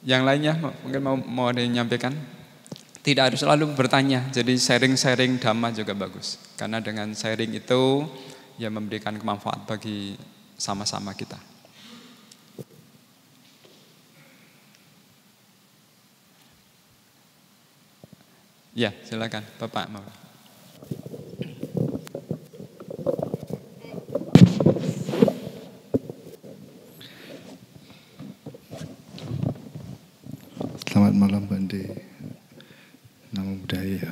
Yang lainnya mungkin mau ada yang menyampaikan? Tidak harus selalu bertanya. Jadi sharing-sharing dhamma juga bagus. Karena dengan sharing itu ya memberikan kemanfaat bagi sama-sama kita. Ya, silakan Bapak mau. Selamat malam Bante. Namo Buddhaya.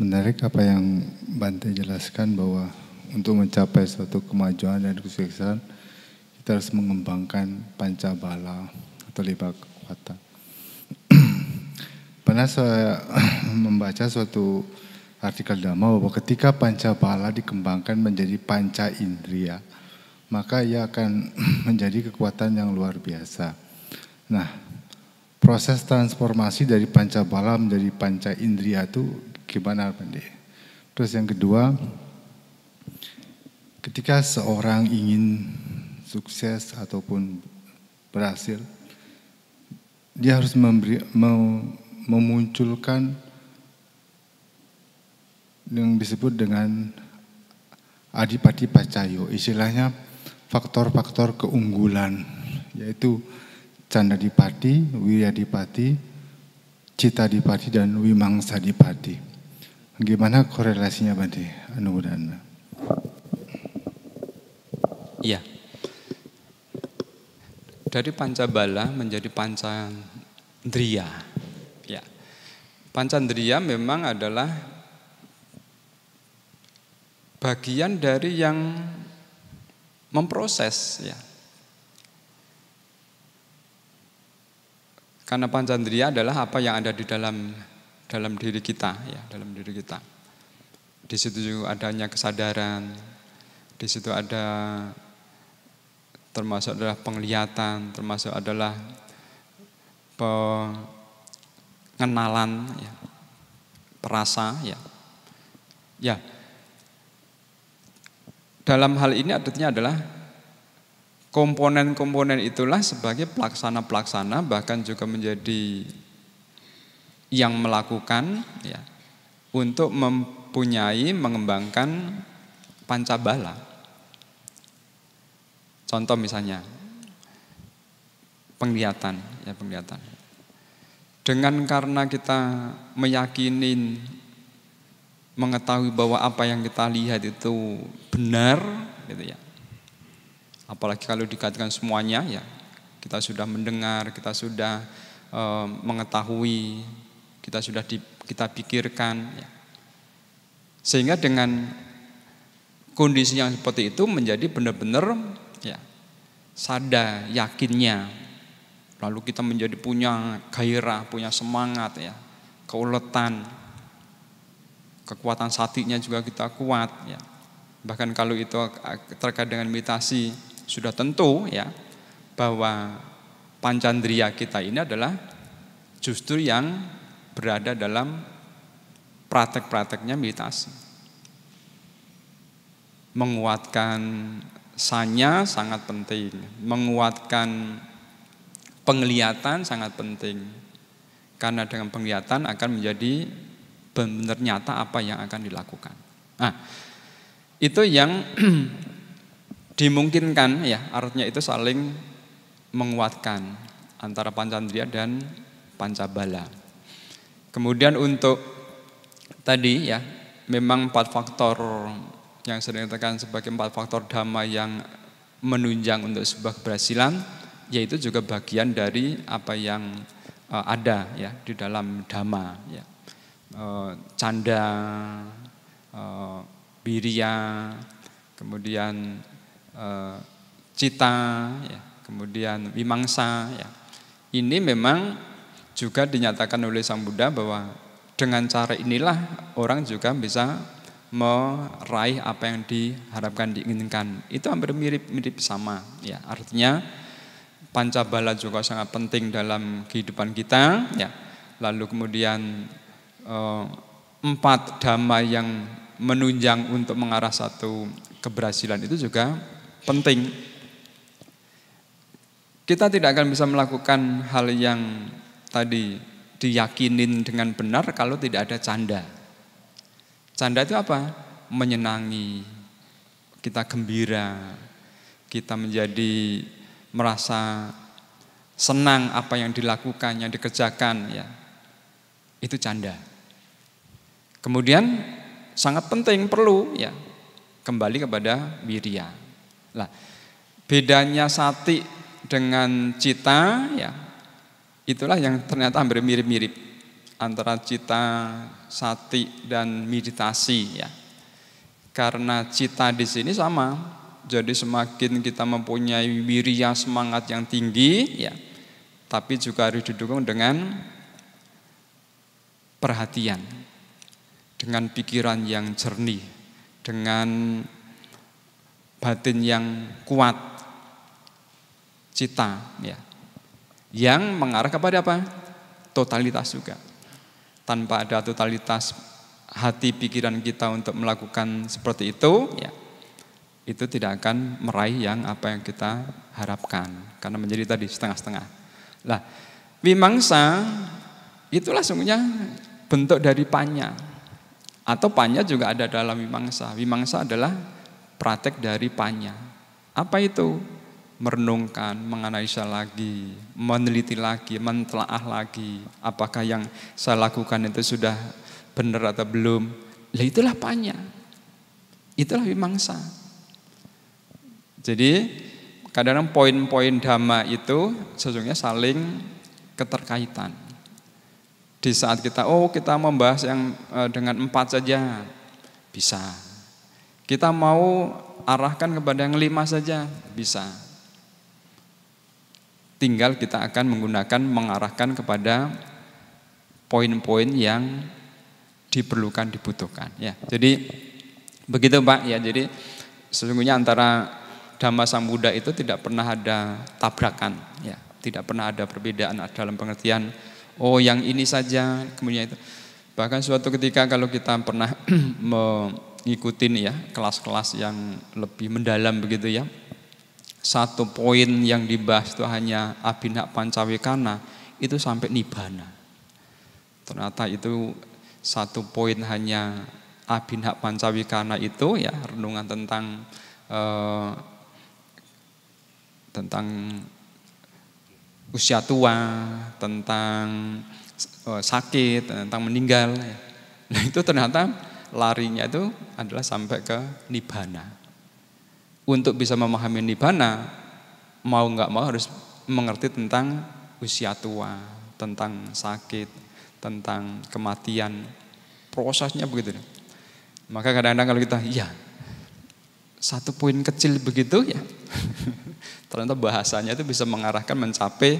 Menarik apa yang Bante jelaskan bahwa untuk mencapai suatu kemajuan dan kesuksesan kita harus mengembangkan pancabala atau 5 kekuatan. Pernah saya membaca suatu artikel Dhamma bahwa ketika pancabala dikembangkan menjadi panca indriya, maka ia akan menjadi kekuatan yang luar biasa. Nah, proses transformasi dari pancabala menjadi panca indriya itu gimana Bante? Terus yang kedua, ketika seorang ingin sukses ataupun berhasil, dia harus memunculkan yang disebut dengan adipati pacayo, istilahnya faktor-faktor keunggulan, yaitu candadipati, wiryadipati, citadipati, dan wimangsadipati. Gimana korelasinya Bante? Anumodana. Iya. Dari pancabala menjadi panca indriya. Ya. Pancandriya memang adalah bagian dari yang memproses ya. Karena pancandriya adalah apa yang ada di dalam diri kita ya, dalam diri kita. Di situ juga adanya kesadaran, di situ ada termasuk adalah penglihatan, termasuk adalah pengenalan ya, perasa ya. Ya. Dalam hal ini artinya adalah komponen-komponen itulah sebagai pelaksana-pelaksana bahkan juga menjadi yang melakukan ya untuk mempunyai mengembangkan pancabala. Contoh misalnya penglihatan ya, penglihatan. Dengan karena kita meyakini mengetahui bahwa apa yang kita lihat itu benar gitu ya. Apalagi kalau dikatakan semuanya ya, kita sudah mendengar, kita sudah mengetahui, kita sudah kita pikirkan ya. Sehingga dengan kondisi yang seperti itu menjadi benar-benar ya sadar, yakinnya. Lalu kita menjadi punya gairah, punya semangat ya, keuletan, kekuatan satinya juga kita kuat ya. Bahkan kalau itu terkait dengan meditasi sudah tentu ya bahwa pancandriya kita ini adalah justru yang berada dalam praktek-prakteknya meditasi. Menguatkan sanya sangat penting, menguatkan penglihatan sangat penting. Karena dengan penglihatan akan menjadi benar-benar nyata apa yang akan dilakukan. Nah, itu yang dimungkinkan ya, artinya itu saling menguatkan antara pancandriya dan pancabala. Kemudian untuk tadi ya, memang 4 faktor yang sering dikatakan sebagai 4 faktor dhamma yang menunjang untuk sebuah keberhasilan, yaitu juga bagian dari apa yang ada ya di dalam dhamma ya. Canda, birya, kemudian cita, ya, kemudian vimangsa. Ya. Ini memang juga dinyatakan oleh Sang Buddha bahwa dengan cara inilah orang juga bisa meraih apa yang diharapkan, diinginkan. Itu hampir mirip-mirip sama. Ya, artinya pancabala juga sangat penting dalam kehidupan kita. Ya. Lalu kemudian 4 dhamma yang menunjang untuk mengarah satu keberhasilan itu juga penting. Kita tidak akan bisa melakukan hal yang tadi diyakinin dengan benar kalau tidak ada canda. Canda itu apa? Menyenangi, kita gembira, kita menjadi merasa senang apa yang dilakukan, yang dikerjakan ya. Itu canda. Kemudian sangat penting perlu ya kembali kepada wirya. Lah, bedanya sati dengan cita ya itulah yang ternyata hampir mirip-mirip antara cita, sati dan meditasi ya. Karena cita di sini sama. Jadi semakin kita mempunyai wirya, semangat yang tinggi ya, tapi juga harus didukung dengan perhatian, dengan pikiran yang jernih, dengan batin yang kuat, cita ya, yang mengarah kepada apa? Totalitas juga. Tanpa ada totalitas hati pikiran kita untuk melakukan seperti itu ya, itu tidak akan meraih yang apa yang kita harapkan, karena menjadi tadi setengah-setengah. Lah, vimangsa itulah sungguhnya bentuk dari panya. Atau panya juga ada dalam vimangsa. Vimangsa adalah praktek dari panya. Apa itu? Merenungkan, menganalisa lagi, meneliti lagi, mentelaah lagi. Apakah yang saya lakukan itu sudah benar atau belum? Lah itulah panya. Itulah vimangsa. Jadi kadang-kadang poin-poin dhamma itu sesungguhnya saling keterkaitan. Di saat kita membahas yang dengan 4 saja bisa. Kita mau arahkan kepada yang 5 saja bisa. Tinggal kita akan mengarahkan kepada poin-poin yang dibutuhkan. Ya, jadi begitu Pak. Ya, jadi sesungguhnya antara Dhamma Sambuddha itu tidak pernah ada tabrakan. Ya, tidak pernah ada perbedaan dalam pengertian yang ini saja kemudian itu. Bahkan suatu ketika kalau kita pernah mengikuti ya kelas-kelas yang lebih mendalam begitu ya. Satu poin yang dibahas itu hanya Abhina Pancawekana itu sampai Nibbana. Ternyata itu satu poin hanya Abhina Pancawekana itu ya renungan tentang usia tua, tentang sakit, tentang meninggal. Nah itu ternyata larinya itu adalah sampai ke Nibbana. Untuk bisa memahami Nibbana, mau nggak mau harus mengerti tentang usia tua, tentang sakit, tentang kematian, prosesnya begitu. Maka kadang-kadang kalau kita, satu poin kecil begitu ya, ternyata bahasanya itu bisa mengarahkan mencapai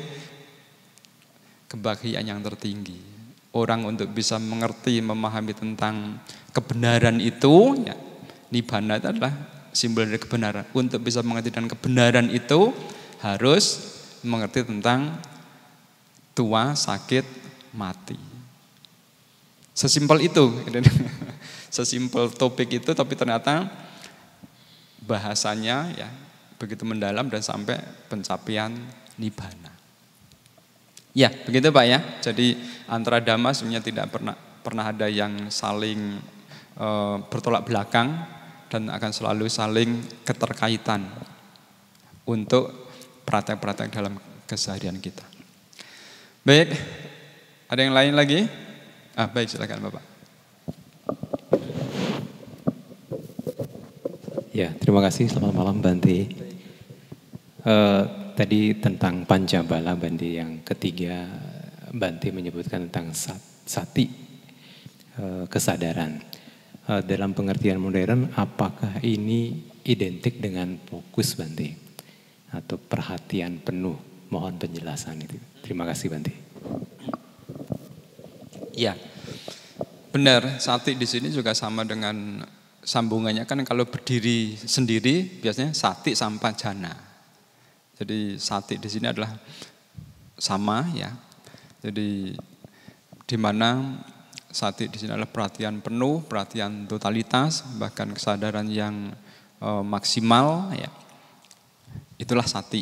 kebahagiaan yang tertinggi. Orang untuk bisa mengerti, memahami tentang kebenaran itu, ya, Nibbana itu adalah simbol dari kebenaran. Untuk bisa mengerti dan kebenaran itu harus mengerti tentang tua, sakit, mati. Sesimpel itu, sesimpel topik itu, tapi ternyata bahasanya ya begitu mendalam dan sampai pencapaian Nibbana. Ya, begitu Pak ya. Jadi antara dhamma sebenarnya tidak pernah ada yang saling bertolak belakang dan akan selalu saling keterkaitan untuk praktek-praktek dalam keseharian kita. Baik, ada yang lain lagi? Baik, silakan Bapak. Ya, terima kasih. Selamat malam Bante. Tadi tentang Pancabala Bante, yang ketiga Bante menyebutkan tentang sati, kesadaran. Dalam pengertian modern, apakah ini identik dengan fokus Bante atau perhatian penuh? Mohon penjelasan itu. Terima kasih Bante. Ya, benar. Sati di sini juga sama dengan sambungannya kan kalau berdiri sendiri biasanya sati sampajana. Jadi sati di sini adalah sama ya. Jadi di mana sati di sini adalah perhatian penuh, perhatian totalitas, bahkan kesadaran yang maksimal ya. Itulah sati.